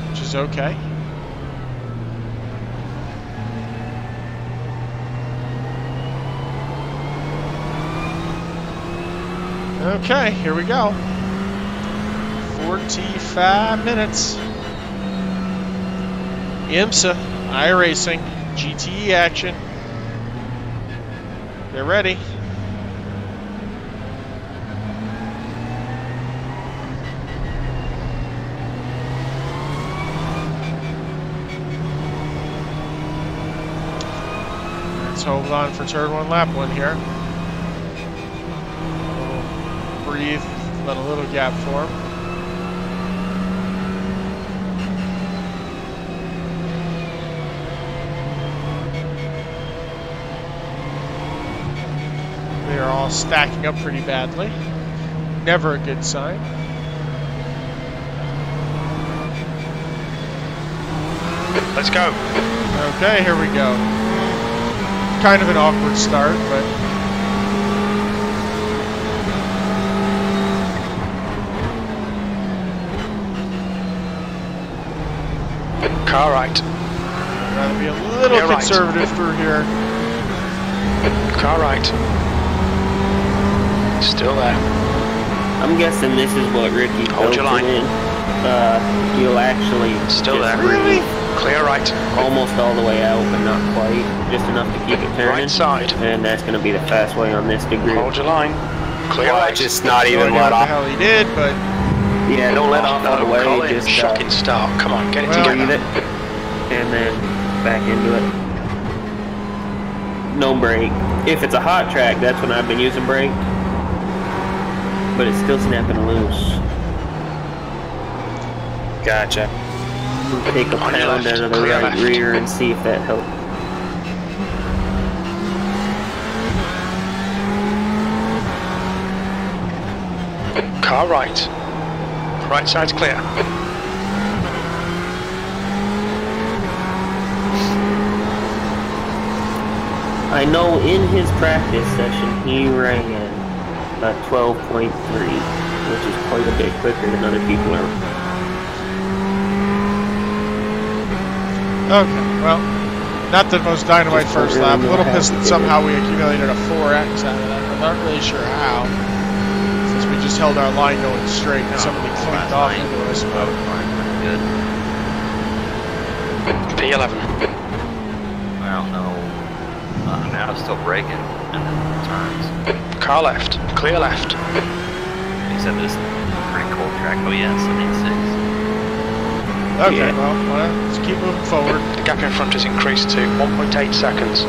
[SPEAKER 3] Which is okay. Okay, here we go. 45 minutes. IMSA, iRacing, GTE action. Get ready. Let's hold on for turn 1, lap 1 here. Breathe, let a little gap form. They are all stacking up pretty badly. Never a good sign.
[SPEAKER 5] Let's go.
[SPEAKER 3] Okay, here we go. Kind of an awkward start, but
[SPEAKER 5] car right.
[SPEAKER 3] I'd rather be a little conservative through here.
[SPEAKER 5] Car right. Still there.
[SPEAKER 4] I'm guessing this is what Ricky
[SPEAKER 5] hold your line.
[SPEAKER 4] You'll actually
[SPEAKER 5] still there.
[SPEAKER 3] Really?
[SPEAKER 5] Clear right.
[SPEAKER 4] Almost all the way out, but not quite. Just enough to keep it turning.
[SPEAKER 5] Right side.
[SPEAKER 4] And that's going to be the fast way on this degree.
[SPEAKER 5] Hold your line. Clear
[SPEAKER 1] Well,
[SPEAKER 5] right.
[SPEAKER 1] just not
[SPEAKER 3] No
[SPEAKER 1] even
[SPEAKER 3] idea
[SPEAKER 1] let
[SPEAKER 3] what the
[SPEAKER 1] off.
[SPEAKER 3] hell he did, but
[SPEAKER 4] Yeah, don't let off all the way.
[SPEAKER 5] Colin,
[SPEAKER 4] Just
[SPEAKER 5] shocking start. Come on, get it
[SPEAKER 3] Well,
[SPEAKER 4] breathe
[SPEAKER 5] together.
[SPEAKER 4] it. And then back into it. No brake. If it's a hot track, that's when I've been using brake. But it's still snapping loose.
[SPEAKER 1] Gotcha.
[SPEAKER 4] We'll take a
[SPEAKER 5] On your
[SPEAKER 4] pound
[SPEAKER 5] left,
[SPEAKER 4] out of the
[SPEAKER 5] clear
[SPEAKER 4] right
[SPEAKER 5] left.
[SPEAKER 4] rear and see if that helps.
[SPEAKER 5] Car right. Right side's clear.
[SPEAKER 4] I know in his practice session he ran a 12.3, which is quite a bit quicker than other people are.
[SPEAKER 3] okay. Well, not the most dynamite
[SPEAKER 4] Just
[SPEAKER 3] first
[SPEAKER 4] don't
[SPEAKER 3] lap. A
[SPEAKER 4] really
[SPEAKER 3] little
[SPEAKER 4] know how
[SPEAKER 3] pissed
[SPEAKER 4] to
[SPEAKER 3] that
[SPEAKER 4] get
[SPEAKER 3] somehow we accumulated a 4X out of that. I'm not really sure how, since we just held our line going straight and somebody clicked off into us. But
[SPEAKER 10] Good.
[SPEAKER 5] P11.
[SPEAKER 10] I don't know. Now it's still braking and then turns.
[SPEAKER 5] Car left. Clear left.
[SPEAKER 10] He said this is a pretty cold track. Oh yeah, 76.
[SPEAKER 3] okay,
[SPEAKER 4] Yeah.
[SPEAKER 3] well, let's keep moving forward.
[SPEAKER 5] The gap in front has increased to 1.8 seconds.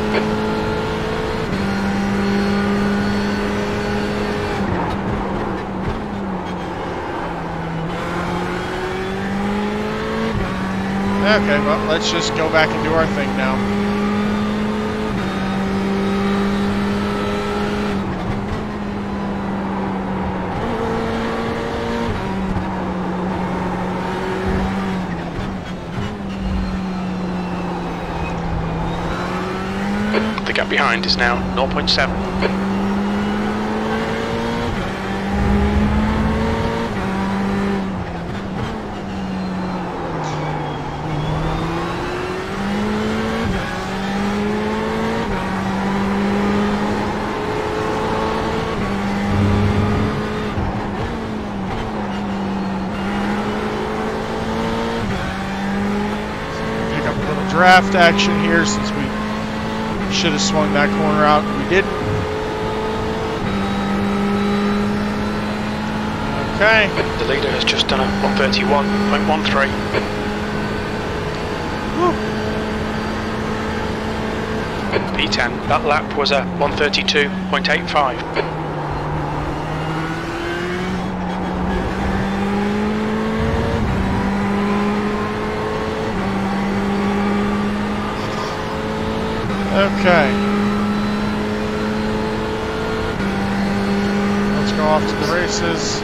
[SPEAKER 3] Okay, well, let's just go back and do our thing now.
[SPEAKER 5] The gap behind is now 0.7.
[SPEAKER 3] Pick up a little draft action here since we should have swung that corner out and we didn't. Okay.
[SPEAKER 5] The leader has just done a 131.13. P10. That lap was a 132.85.
[SPEAKER 3] Okay. Let's go off to the races.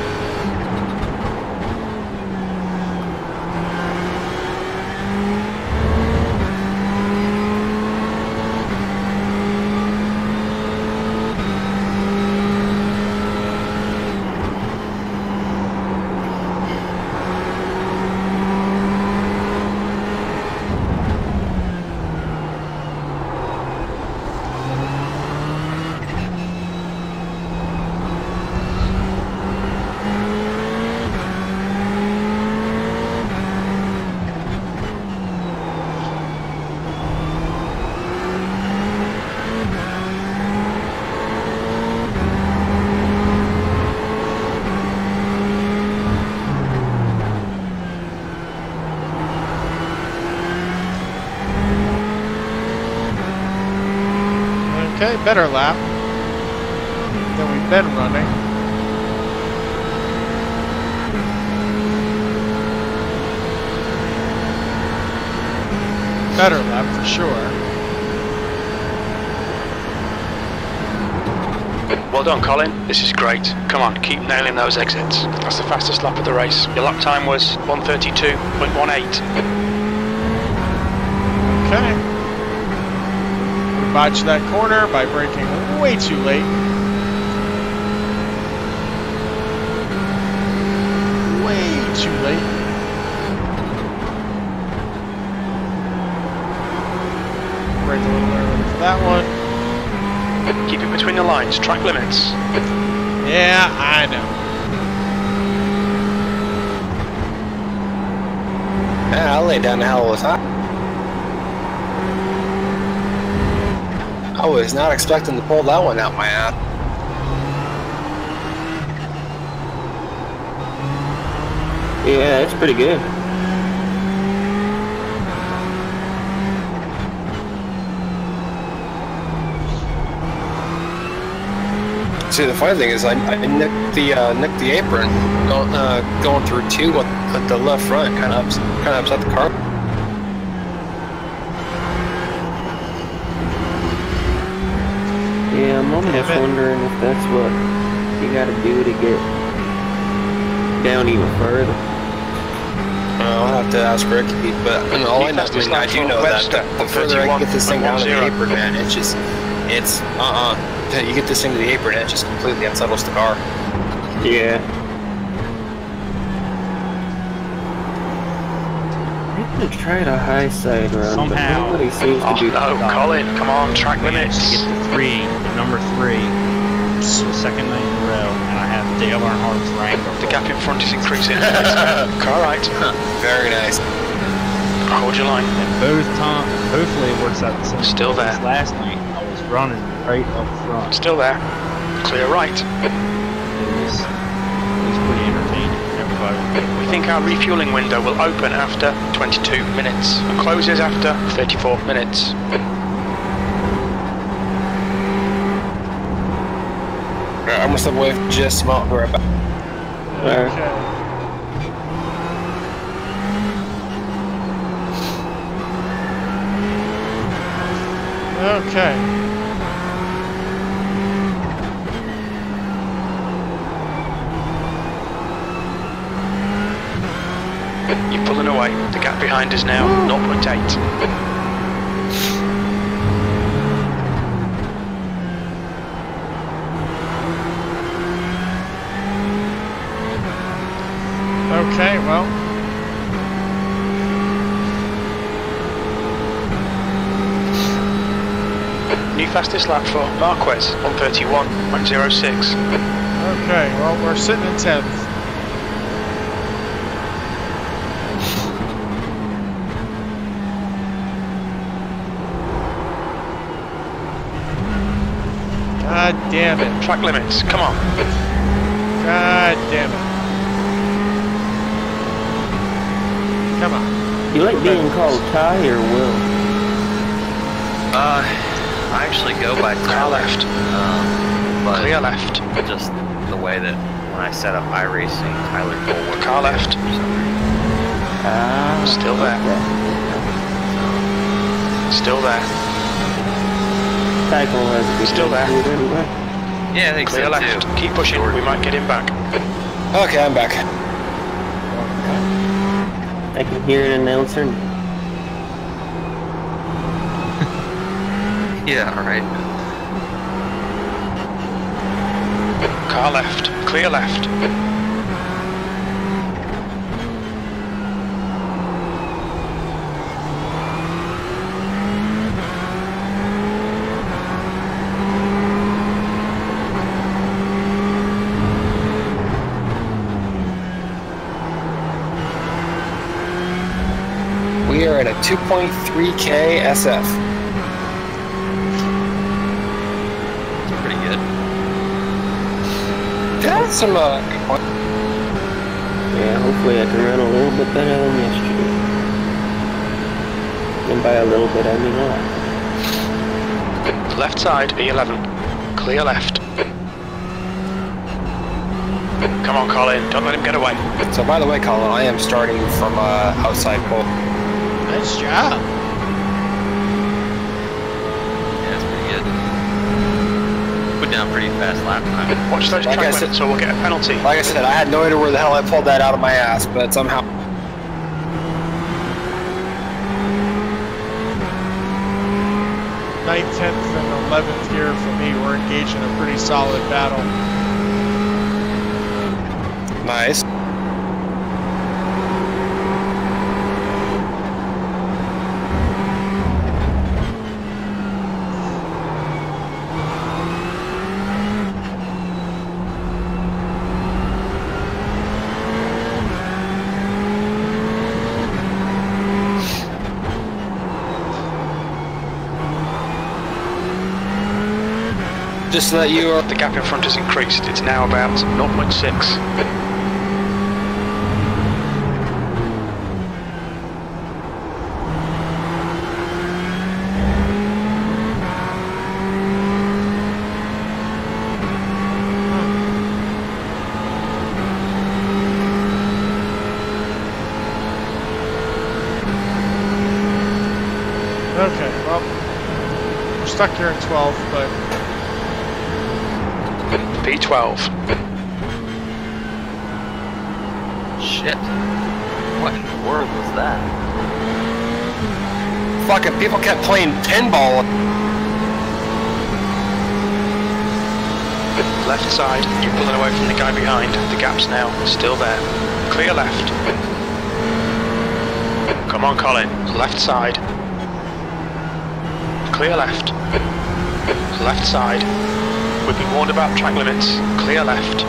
[SPEAKER 3] Okay, better lap than we've been running. Better lap for sure.
[SPEAKER 5] Well done, Colin. This is great. Come on, keep nailing those exits. That's the fastest lap of the race. Your lap time was 132.18.
[SPEAKER 3] Okay. We botched that corner by braking way too late. Way too late. Brake a little early for that one.
[SPEAKER 5] Keep it between the lines. Track limits.
[SPEAKER 3] Yeah, I know.
[SPEAKER 1] Yeah, I'll lay down the hell with that. I was not expecting to pull that one out my ass.
[SPEAKER 4] Yeah, it's pretty good.
[SPEAKER 1] See, the funny thing is, I nicked the apron going through two with the left front, kind of upset the car.
[SPEAKER 4] Yeah, I'm almost wondering if that's what you got to do to get down even further.
[SPEAKER 1] I'll have to ask Ricky, but all I do know that the further I get this thing down to the apron, man, you get this thing to the apron, it just completely unsettles the car.
[SPEAKER 4] Yeah. I'm gonna try the high side run,
[SPEAKER 2] Somehow.
[SPEAKER 4] but nobody seems to be.
[SPEAKER 5] No, Colin, come on, track limits.
[SPEAKER 2] To get to 3, number 3, for the second night in a row, and I have Dale Earnhardt's Wrangler.
[SPEAKER 5] The gap in front is increasing. Car right.
[SPEAKER 1] Very nice.
[SPEAKER 5] Hold your line.
[SPEAKER 2] And both times, hopefully it works out the same.
[SPEAKER 5] Still there.
[SPEAKER 2] Last night, I was running right up front.
[SPEAKER 5] Still there. Clear right.
[SPEAKER 2] It was pretty entertaining for everybody.
[SPEAKER 5] We think our refueling window will open after 22 minutes and closes after 34 minutes.
[SPEAKER 1] I'm gonna step away just about where about.
[SPEAKER 3] Okay. Okay.
[SPEAKER 5] You're pulling away. The gap behind is now 0.8.
[SPEAKER 3] Okay, well.
[SPEAKER 5] New fastest lap for Marquez, 1:31.06.
[SPEAKER 3] Okay, well, we're sitting in 10th. God damn it.
[SPEAKER 5] Track limits, come on.
[SPEAKER 3] God damn it. Come on.
[SPEAKER 4] You like being called Ty or Will?
[SPEAKER 10] I actually go by
[SPEAKER 5] Car left.
[SPEAKER 10] but
[SPEAKER 5] Clear left.
[SPEAKER 10] just the way that when I set up iRacing, Tyler Cole.
[SPEAKER 5] Car left. Still there. Still there.
[SPEAKER 4] Ty Cole has a good
[SPEAKER 5] Still there.
[SPEAKER 4] anyway.
[SPEAKER 10] Yeah, I think
[SPEAKER 5] Clear
[SPEAKER 10] so
[SPEAKER 5] left.
[SPEAKER 10] too.
[SPEAKER 5] Keep pushing. We might get him back.
[SPEAKER 1] Okay, I'm back.
[SPEAKER 4] I can hear an announcer.
[SPEAKER 10] Yeah, alright.
[SPEAKER 5] Car left. Clear left.
[SPEAKER 1] We are at a 2.3K SF.
[SPEAKER 10] Pretty good.
[SPEAKER 1] That's some
[SPEAKER 4] Yeah, hopefully I can run a little bit better than yesterday. And by a little bit, I mean a lot.
[SPEAKER 5] Left side, E11. Clear left. Come on, Colin. Don't let him get away.
[SPEAKER 1] So by the way, Colin, I am starting from outside pole.
[SPEAKER 3] Nice job.
[SPEAKER 10] Yeah, it's pretty good. Put down pretty fast lap time.
[SPEAKER 5] Watch those
[SPEAKER 1] Like I
[SPEAKER 5] track
[SPEAKER 1] said-
[SPEAKER 5] limits or we'll get a penalty.
[SPEAKER 1] Like I said, I had no idea where the hell I pulled that out of my ass, but somehow.
[SPEAKER 3] 9th, 10th, and 11th here for me. We're engaged in a pretty solid battle.
[SPEAKER 1] Nice. Just so that you are...
[SPEAKER 5] The gap in front has increased. It's now about 0.6.
[SPEAKER 3] Okay, well, we're stuck here at 12, but...
[SPEAKER 5] P12.
[SPEAKER 10] Shit. What in the world was that?
[SPEAKER 1] Fucking people kept playing pinball.
[SPEAKER 5] Left side, you're pulling away from the guy behind. The gap's now still there. Clear left. Come on, Colin. Left side. Clear left. Left side. We've been warned about track limits. Clear left.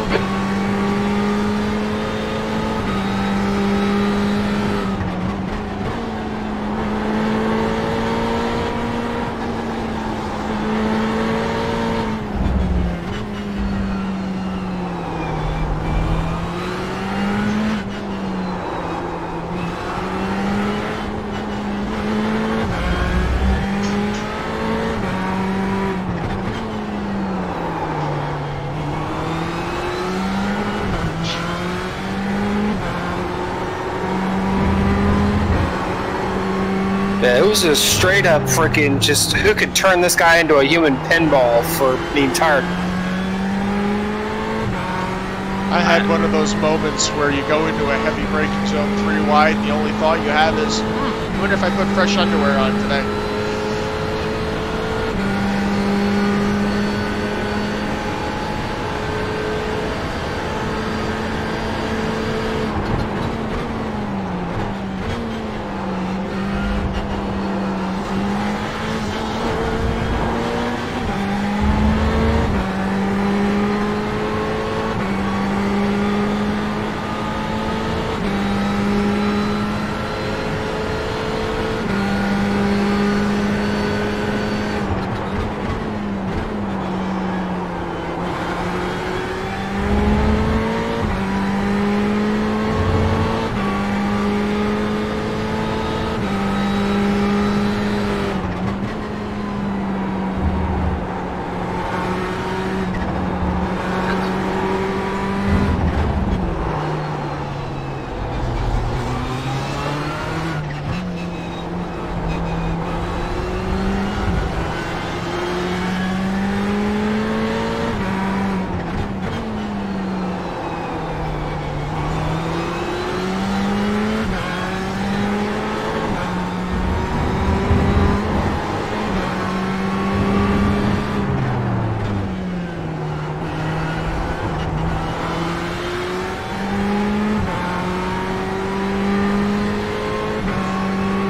[SPEAKER 1] Yeah, it was a straight up freaking just who could turn this guy into a human pinball for the entire...
[SPEAKER 3] I had one of those moments where you go into a heavy braking zone 3 wide and the only thought you have is, I wonder if I put fresh underwear on today.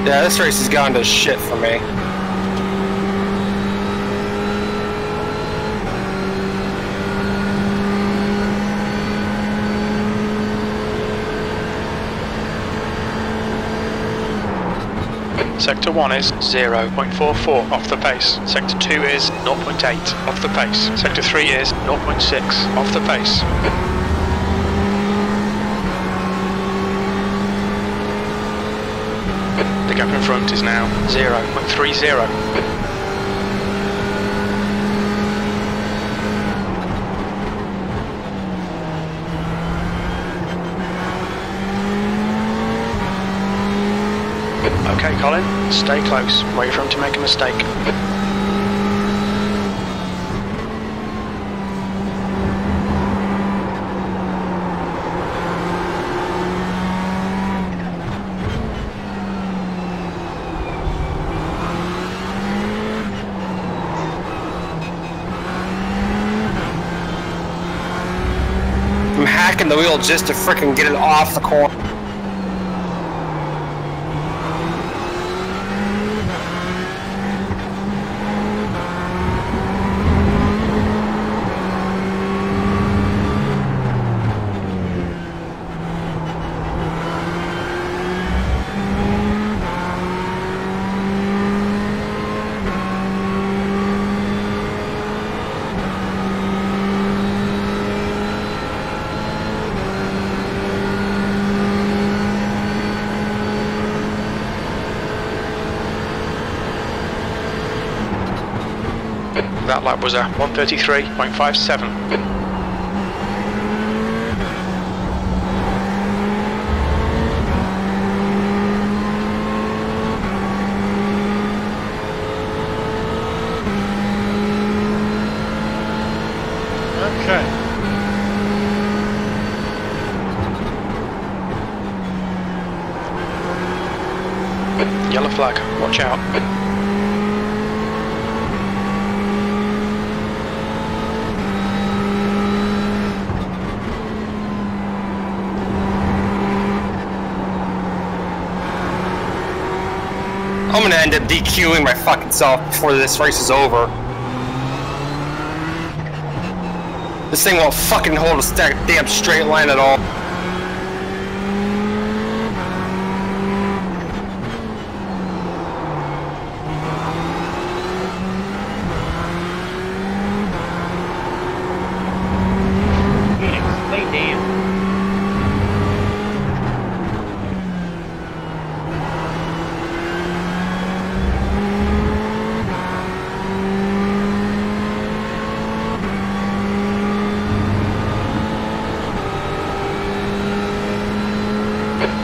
[SPEAKER 1] Yeah, this race has gone to shit for me.
[SPEAKER 5] Sector 1 is 0.44 off the pace. Sector 2 is 0.8 off the pace. Sector 3 is 0.6 off the pace. The gap in front is now 0.30. Okay, Colin, stay close. Wait for him to make a mistake.
[SPEAKER 1] I'm hacking the wheel just to frickin' get it off the corner.
[SPEAKER 5] That lap was a 1:33.57.
[SPEAKER 3] Okay.
[SPEAKER 5] Yellow flag, watch out.
[SPEAKER 1] I'm gonna end up DQing my fucking self before this race is over. This thing won't fucking hold a damn straight line at all.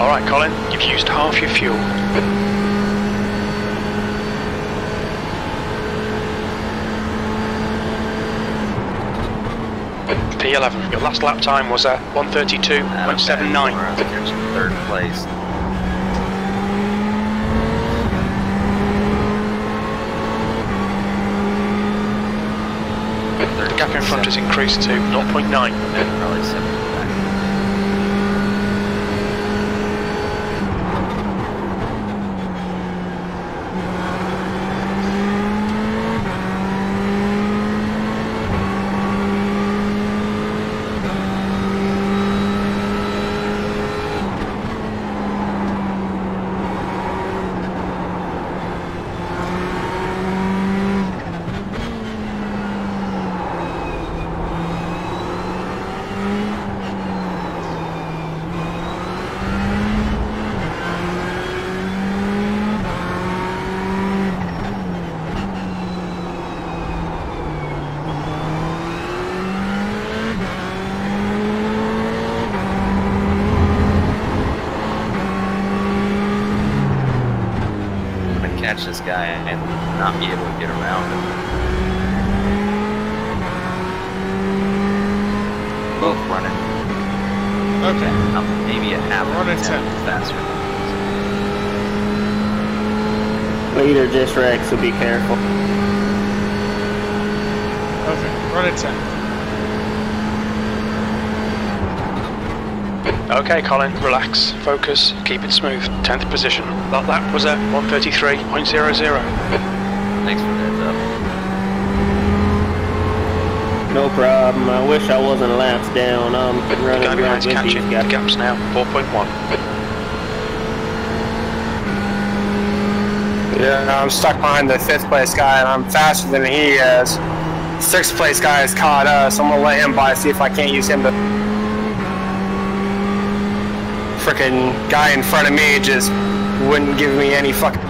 [SPEAKER 5] Alright Colin, you've used half your fuel. P11, your last lap time was a 1:32.79.
[SPEAKER 10] Third place.
[SPEAKER 5] The gap in front has increased to 0.9.
[SPEAKER 10] Probably 7. Catch this guy and not be able to get around him. Both running.
[SPEAKER 3] Okay.
[SPEAKER 10] Maybe a half
[SPEAKER 3] Running
[SPEAKER 10] 10
[SPEAKER 3] 10.
[SPEAKER 10] faster.
[SPEAKER 4] Leader just wrecked, so be careful.
[SPEAKER 3] Okay. Run at 10.
[SPEAKER 5] Okay Colin, relax, focus, keep it smooth. 10th position. That lap was a 1:33.00.
[SPEAKER 10] Thanks for the heads up.
[SPEAKER 4] No problem. I wish I wasn't laps down. I'm
[SPEAKER 5] The
[SPEAKER 4] running
[SPEAKER 5] guy
[SPEAKER 4] around
[SPEAKER 5] behind's
[SPEAKER 4] with these
[SPEAKER 5] catching. The
[SPEAKER 4] guys.
[SPEAKER 5] gap's now 4.1.
[SPEAKER 1] Yeah, I'm stuck behind the 5th place guy and I'm faster than he is. 6th place guy has caught us. I'm gonna let him by, see if I can't use him to... Frickin' guy in front of me just wouldn't give me any fucking...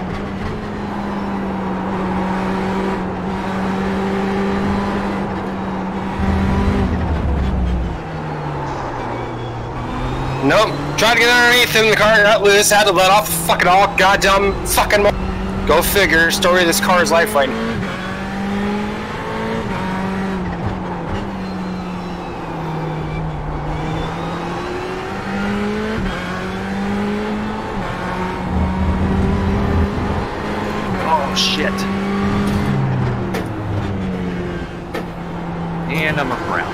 [SPEAKER 1] Nope, tried to get underneath him, the car got loose, had to let off fucking all goddamn fucking... Go figure, story of this car's life right now.
[SPEAKER 10] Shit. And I'm around.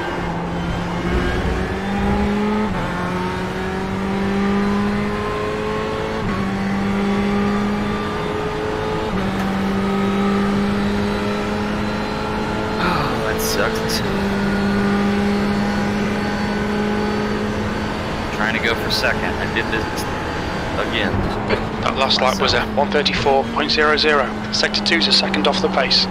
[SPEAKER 10] Oh, that sucks. Trying to go for second. I did this again.
[SPEAKER 5] That last lap was a 1:34.00. Sector 2's a second off the pace.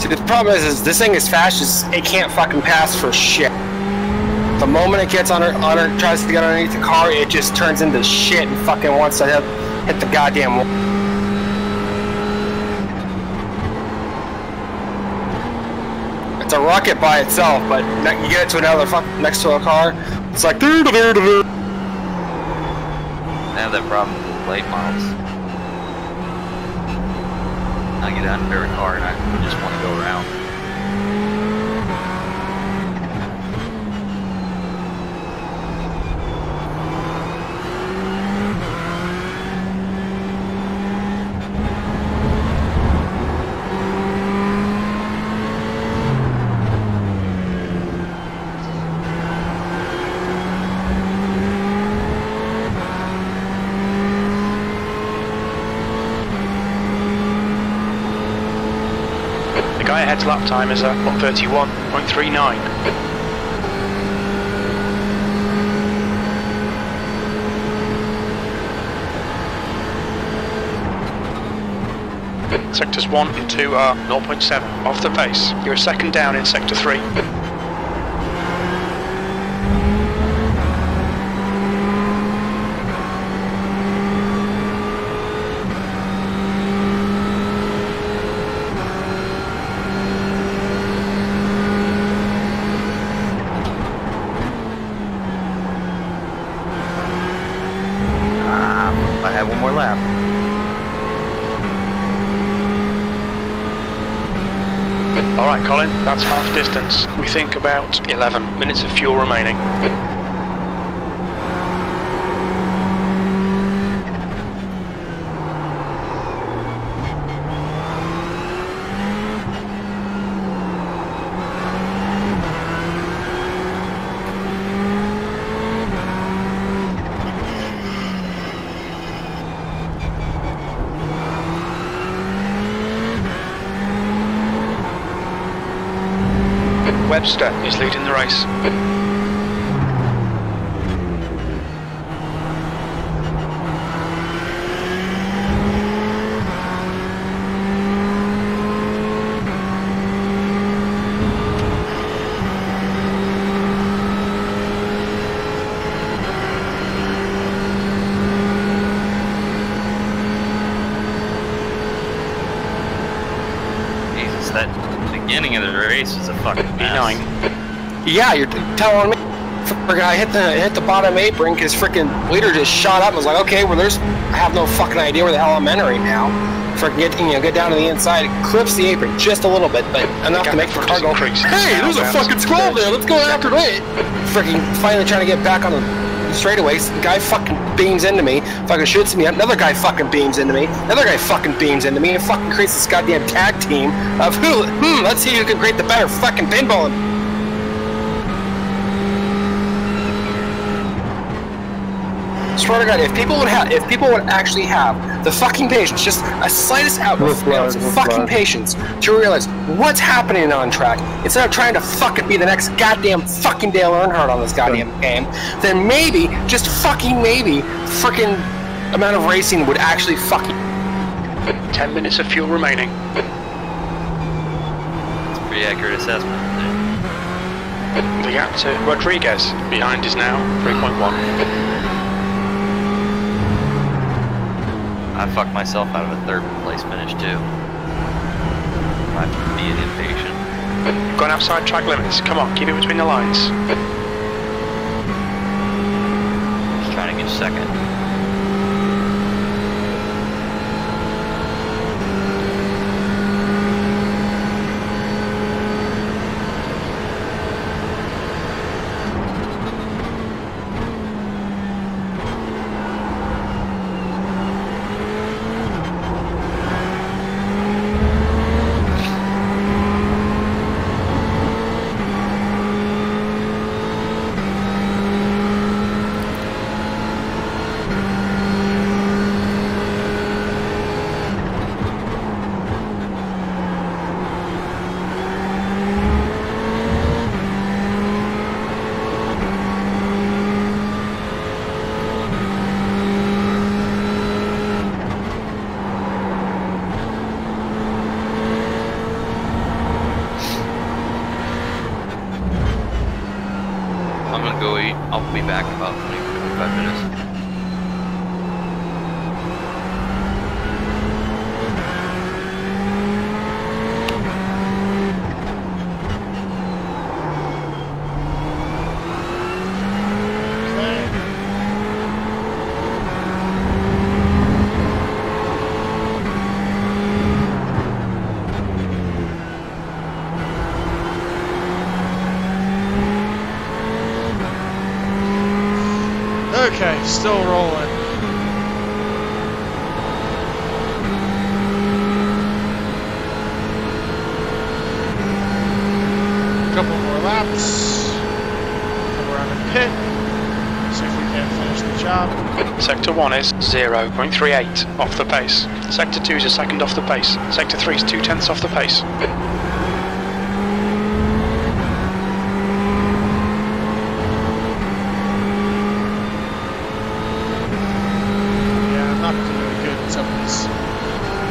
[SPEAKER 1] See, the problem is this thing is fast, just it can't fucking pass for shit. The moment it gets on her, tries to get underneath the car, it just turns into shit and fucking wants to hit the goddamn wall. It's a rocket by itself, but you get it to another next to a car, it's like
[SPEAKER 10] I have that problem with late models. I get under a car and I just want to go around.
[SPEAKER 5] The guy ahead's lap time is at 1:31.39. Sectors 1 and 2 are 0.7 off the pace. You're a second down in Sector 3.
[SPEAKER 10] I have one more lap.
[SPEAKER 5] Alright Colin, that's half distance. We think about 11 minutes of fuel remaining. Webster is leading the race.
[SPEAKER 10] Jesus, that beginning of the race is a fucking mess.
[SPEAKER 1] Yeah, you're telling me. I hit the bottom apron because freaking leader just shot up and was like, okay, well I have no fucking idea where the hell I'm entering now. Freaking get down to the inside, clips the apron just a little bit, but enough to make the car go, hey, there's a fucking squall there, let's go after it. Freaking finally trying to get back on the straightaways, the guy fucking beams into me, fucking shoots me, another guy fucking beams into me, another guy fucking beams into me, and fucking creates this goddamn tag team of let's see who can create the better fucking pinball. Swear to God, if people would actually have the fucking patience, just a slightest ounce of fucking patience to realize what's happening on track, instead of trying to fucking be the next goddamn fucking Dale Earnhardt on this goddamn game, then maybe, just fucking maybe, freaking amount of racing would actually fucking...
[SPEAKER 5] 10 minutes of fuel remaining.
[SPEAKER 10] It's a pretty accurate assessment.
[SPEAKER 5] The gap to Rodriguez behind is now 3.1.
[SPEAKER 10] I fucked myself out of a third place finish too. I'm being impatient.
[SPEAKER 5] You've gone outside track limits. Come on, keep it between the lines.
[SPEAKER 10] Just trying to get second. be back in about 20-25 minutes.
[SPEAKER 3] Okay, still rolling. Couple more laps. Come around the pit. See if we can finish the job.
[SPEAKER 5] Sector 1 is 0.38 off the pace. Sector 2 is a second off the pace. Sector 3 is 0.2 off the pace.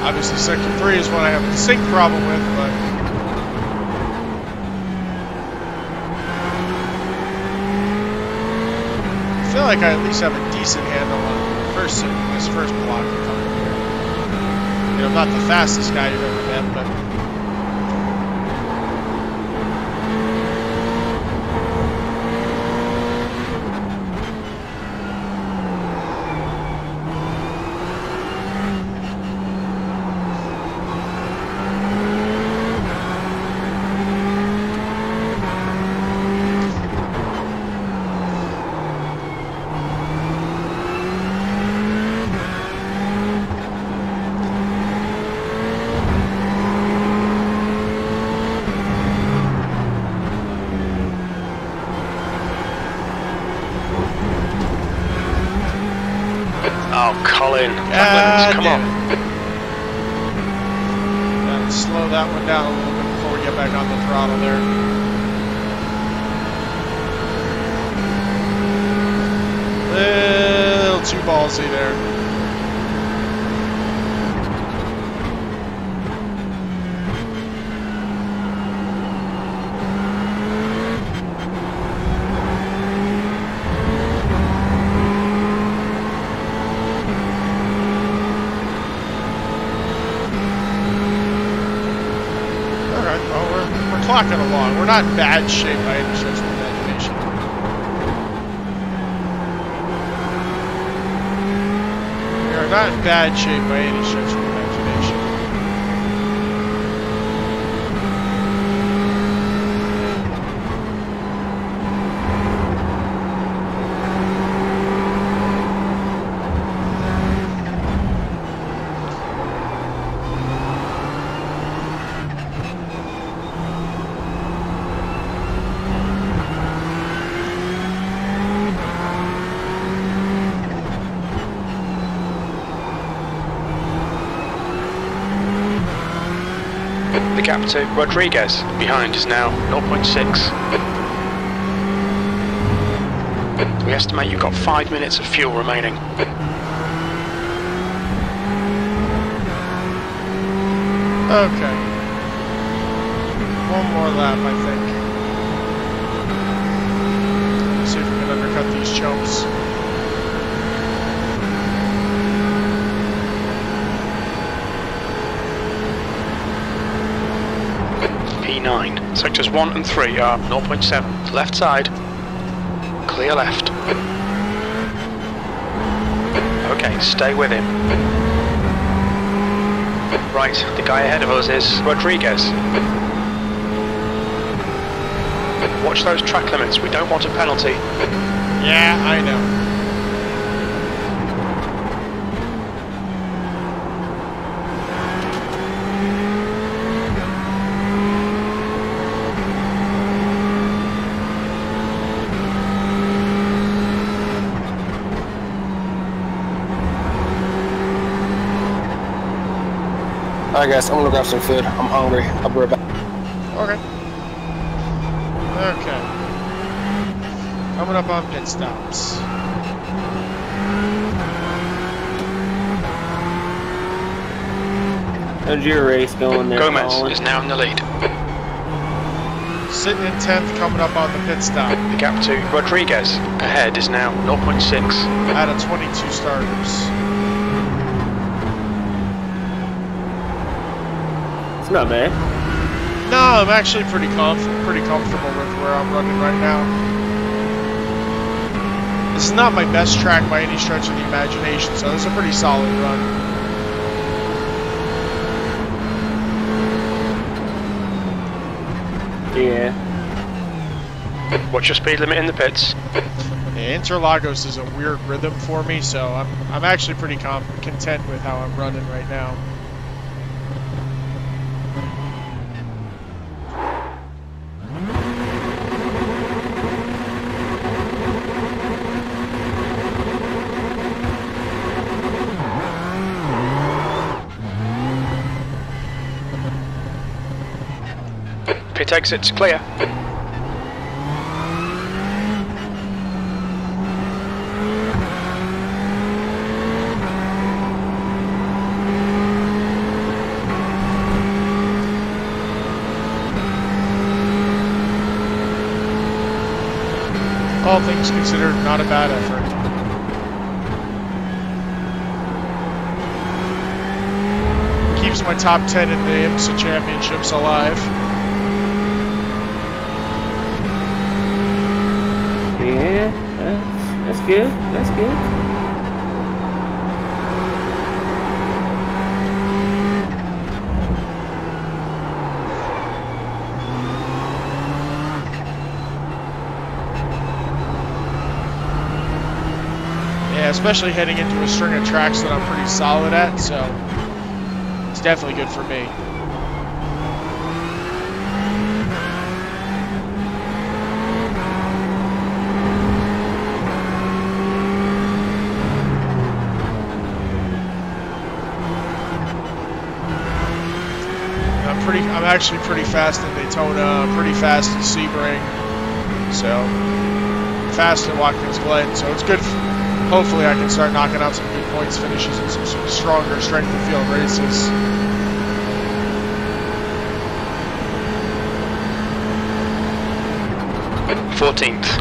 [SPEAKER 3] Obviously, Sector 3 is what I have a distinct problem with, but I feel like I at least have a decent handle on this first block coming here. You know, I'm not the fastest guy you've ever met, but
[SPEAKER 5] Oh, Colin. Come on.
[SPEAKER 3] Gotta slow that one down a little bit before we get back on the throttle there. Little too ballsy there. Clocking along. We're not in bad shape by any stretch of the imagination. We are not in bad shape by any stretch of the imagination.
[SPEAKER 5] The gap to Rodriguez behind is now 0.6. We estimate you've got 5 minutes of fuel remaining.
[SPEAKER 3] Okay. One more lap, I think. Let's see if we can undercut these chumps.
[SPEAKER 5] P9. Sectors 1 and 3 are 0.7. Left side. Clear left. Okay, stay with him. Right, the guy ahead of us is Rodriguez. Watch those track limits, we don't want a penalty.
[SPEAKER 3] Yeah, I know.
[SPEAKER 1] Alright guys, I'm gonna grab some food. I'm hungry. I'll be right back.
[SPEAKER 3] Okay. Okay. Coming up on pit stops.
[SPEAKER 4] How's your race going there,
[SPEAKER 5] Gomez
[SPEAKER 4] Colin?
[SPEAKER 5] is now in the lead.
[SPEAKER 3] Sitting in 10th, coming up on the pit stop.
[SPEAKER 5] The gap to Rodriguez ahead is now 0.6.
[SPEAKER 3] Out of 22 starters.
[SPEAKER 4] It's not bad.
[SPEAKER 3] No, I'm actually pretty comfortable with where I'm running right now. This is not my best track by any stretch of the imagination, so this is a pretty solid run.
[SPEAKER 4] Yeah.
[SPEAKER 5] What's your speed limit in the pits?
[SPEAKER 3] Yeah, Interlagos is a weird rhythm for me, so I'm actually pretty content with how I'm running right now.
[SPEAKER 5] Pit exit's clear.
[SPEAKER 3] All things considered, not a bad effort. Keeps my top 10 in the IMSA championships alive.
[SPEAKER 4] Yeah, that's good. That's good.
[SPEAKER 3] Yeah, especially heading into a string of tracks that I'm pretty solid at, so it's definitely good for me. I'm actually pretty fast in Daytona, pretty fast in Sebring, so fast in Watkins Glen, so it's good. Hopefully I can start knocking out some good points finishes in some stronger strength of field races.
[SPEAKER 5] Fourteenth.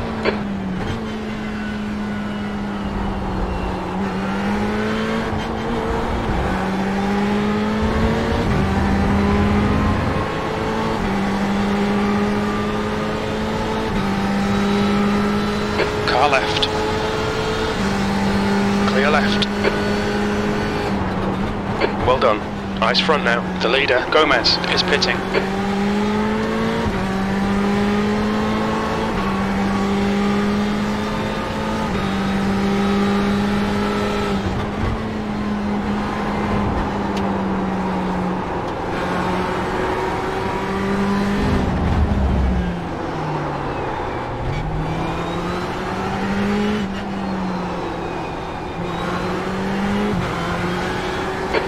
[SPEAKER 5] Car left. Clear left. Well done. Eyes front now. The leader, Gomez, is pitting.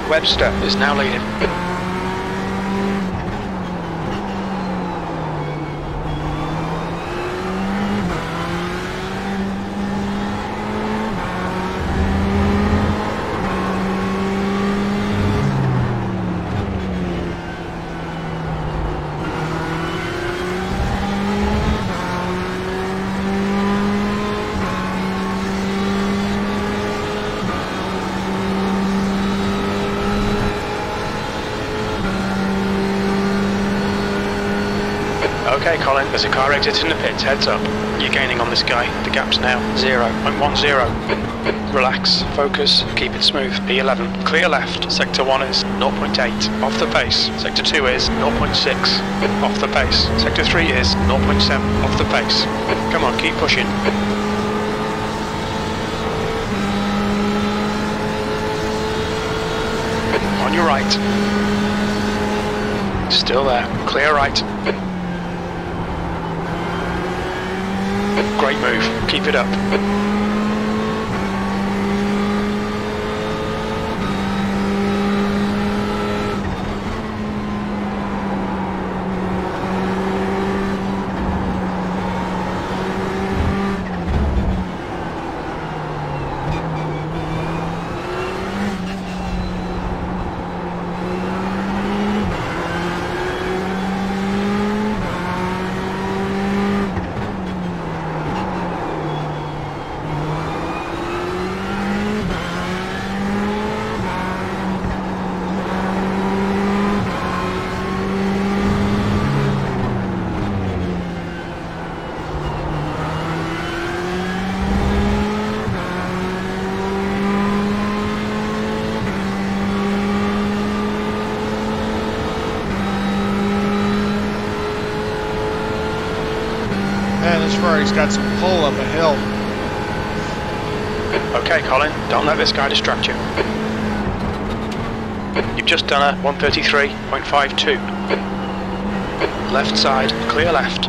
[SPEAKER 5] Webster is now leading. Okay, Colin, there's a car exiting the pits, heads up. You're gaining on this guy. The gap's now 0.10. Relax, focus, keep it smooth. P11, clear left. Sector 1 is 0.8, off the pace. Sector 2 is 0.6, off the pace. Sector 3 is 0.7, off the pace. Come on, keep pushing. On your right. Still there, clear right. Great move. Keep it up.
[SPEAKER 3] Ferrari's got some pull up a hill.
[SPEAKER 5] Okay, Colin, don't let this guy distract you. You've just done a 133.52. Left side, clear left.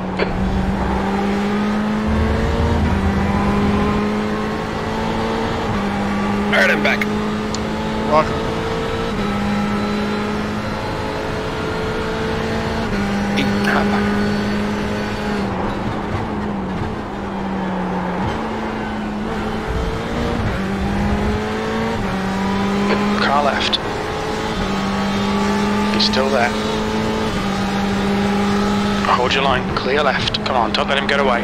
[SPEAKER 1] Alright, I'm back.
[SPEAKER 3] Welcome.
[SPEAKER 5] Car left. He's still there. Hold your line, clear left. Come on, don't let him get away.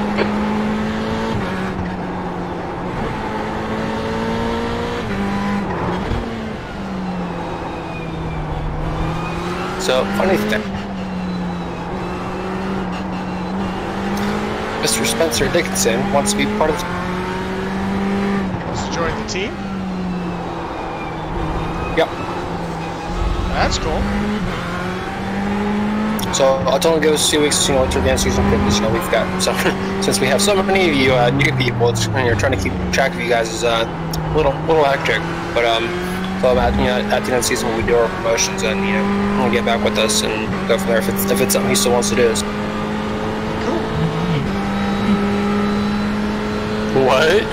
[SPEAKER 1] So, funny thing. Mr. Spencer Dickinson wants to be part of the...
[SPEAKER 3] Wants to join the team?
[SPEAKER 1] Yep.
[SPEAKER 3] That's cool.
[SPEAKER 1] So I told him it goes 2 weeks, to the end of season because we've got some. Since we have so many of you new people, it's trying to keep track of you guys is a little hectic. But so at the end of the season when we do our promotions and we'll get back with us and go from there if it's something he still wants to do.
[SPEAKER 3] Cool.
[SPEAKER 1] What?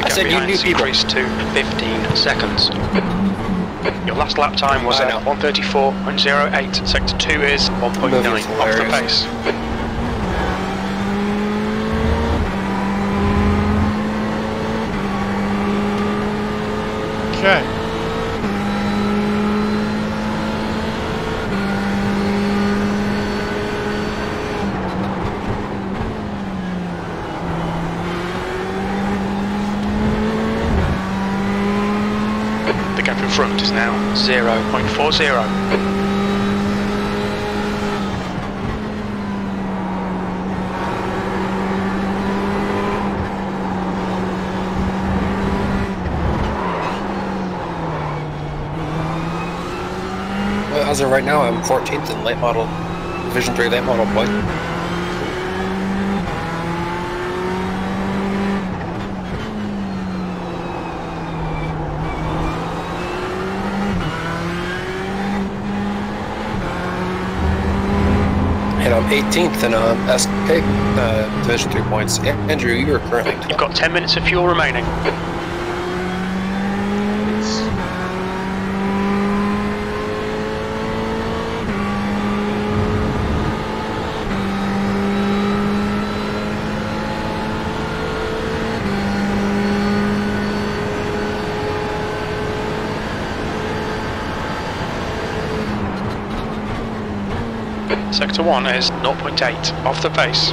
[SPEAKER 1] I said you new people.
[SPEAKER 5] Increased to 15 seconds. Your last lap time was at 134.08. Sector 2 is 1.9 off the pace.
[SPEAKER 3] Okay.
[SPEAKER 5] The gap in front is now 0.40.
[SPEAKER 1] As of right now, I'm 14th in late model, Division 3 late model point. And I'm 18th in SK Division 3 points. Andrew, you are currently...
[SPEAKER 5] You've got 10 minutes of fuel remaining. Sector 1 is 0.8 off the pace.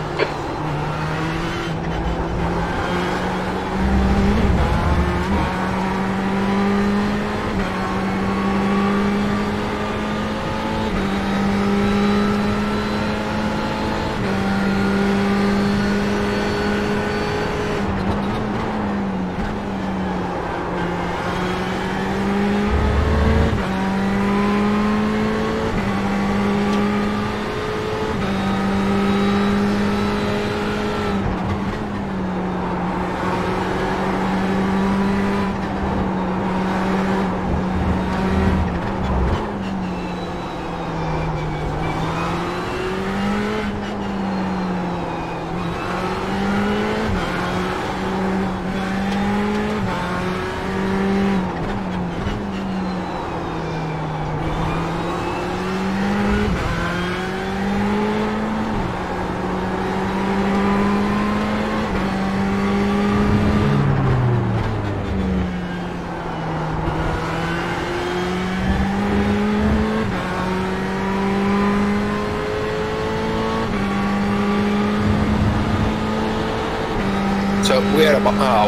[SPEAKER 1] So we had a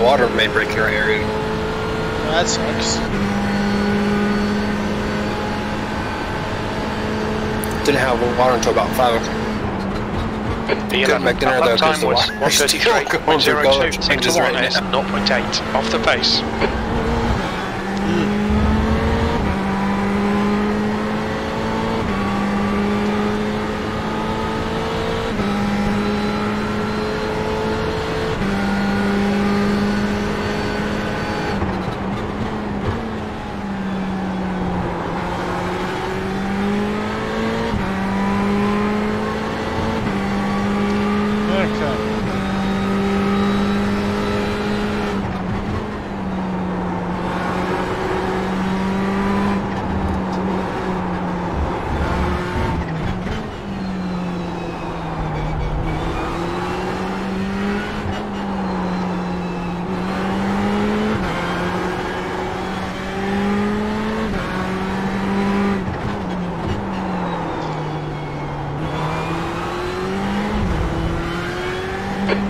[SPEAKER 1] water main break in our area.
[SPEAKER 3] That sucks.
[SPEAKER 1] Didn't have water until about 5 o'clock.
[SPEAKER 5] The
[SPEAKER 1] Couldn't make dinner though because the water was still going through color
[SPEAKER 5] 133.02.
[SPEAKER 1] changes
[SPEAKER 5] Sector 1
[SPEAKER 1] right
[SPEAKER 5] is
[SPEAKER 1] now.
[SPEAKER 5] 0.8 off the pace.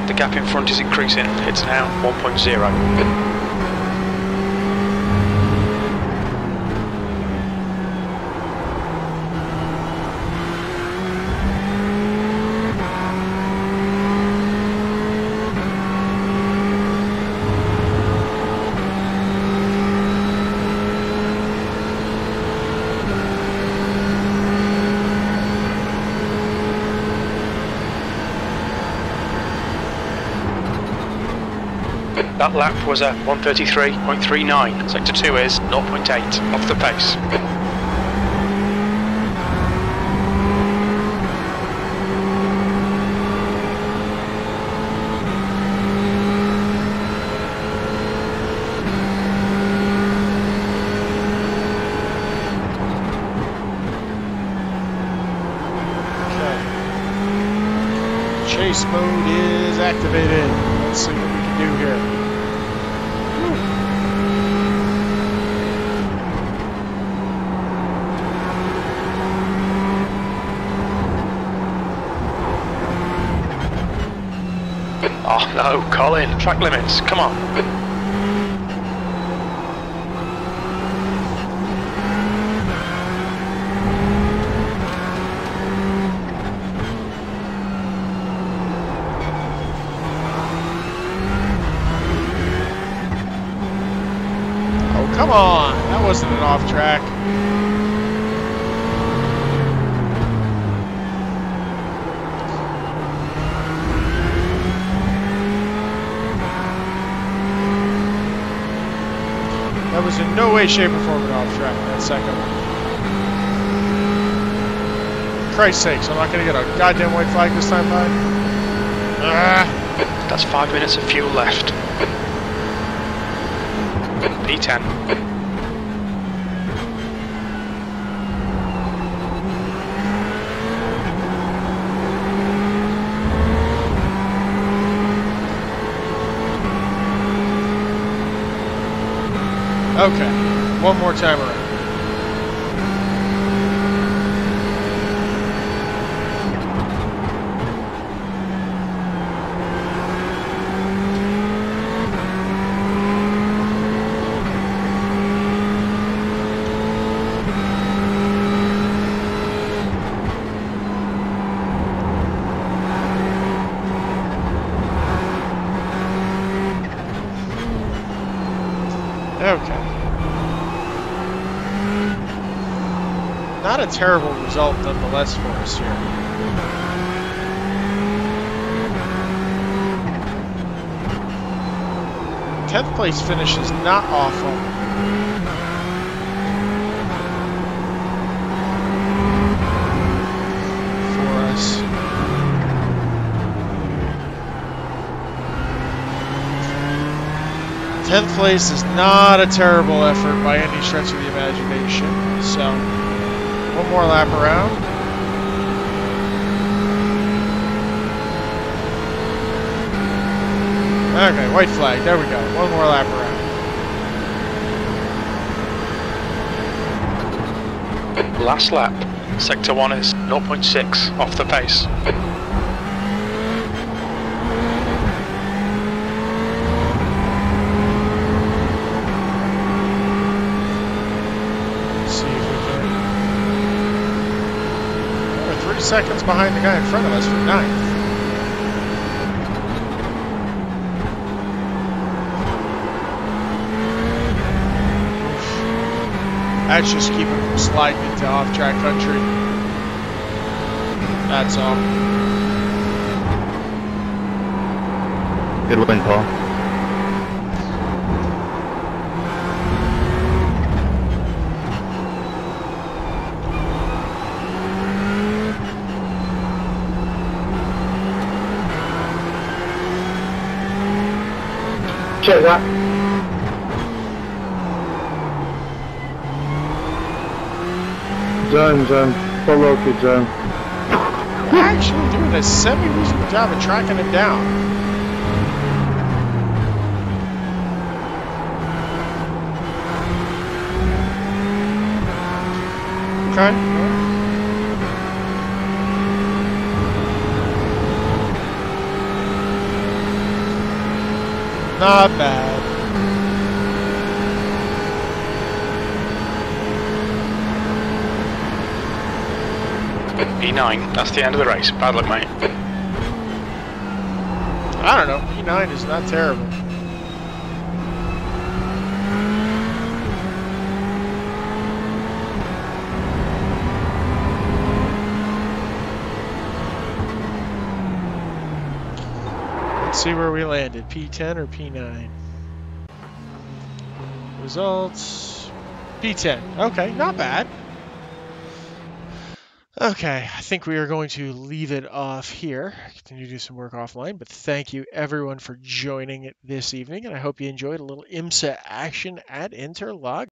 [SPEAKER 5] The gap in front is increasing. It's now 1.0. That lap was a 1:33.39. Sector 2 is 0.8 off the pace.
[SPEAKER 3] Okay. Chase mode is activated. Let's see what we can do here.
[SPEAKER 5] Oh no, Colin, track limits, come on.
[SPEAKER 3] Oh, come on, that wasn't an off track. That was in no way, shape, or form an off track, that second one. For Christ's sakes, I'm not going to get a goddamn white flag this time, bud.
[SPEAKER 5] That's 5 minutes of fuel left. P10.
[SPEAKER 3] Okay, one more time around. Okay. Not a terrible result nonetheless for us here. Tenth place finish is not awful. For us. Tenth place is not a terrible effort by any stretch of the imagination. So, one more lap around. Okay, white flag. There we go. One more lap around.
[SPEAKER 5] Last lap. Sector 1 is 0.6 off the pace.
[SPEAKER 3] Seconds behind the guy in front of us for 9th. That's just keeping from sliding into off-track country. That's all.
[SPEAKER 6] Good win, Paul.
[SPEAKER 8] Check that. John, full okay, John.
[SPEAKER 3] We're actually doing a semi-decent job of tracking him down. Okay. Not bad.
[SPEAKER 5] P9, that's the end of the race. Bad luck, mate.
[SPEAKER 3] I don't know. P9 is not terrible. Let's see where we landed. P10 or P9? Results. P10. Okay, not bad. Okay, I think we are going to leave it off here. Continue to do some work offline, but thank you everyone for joining this evening, and I hope you enjoyed a little IMSA action at Interlagos.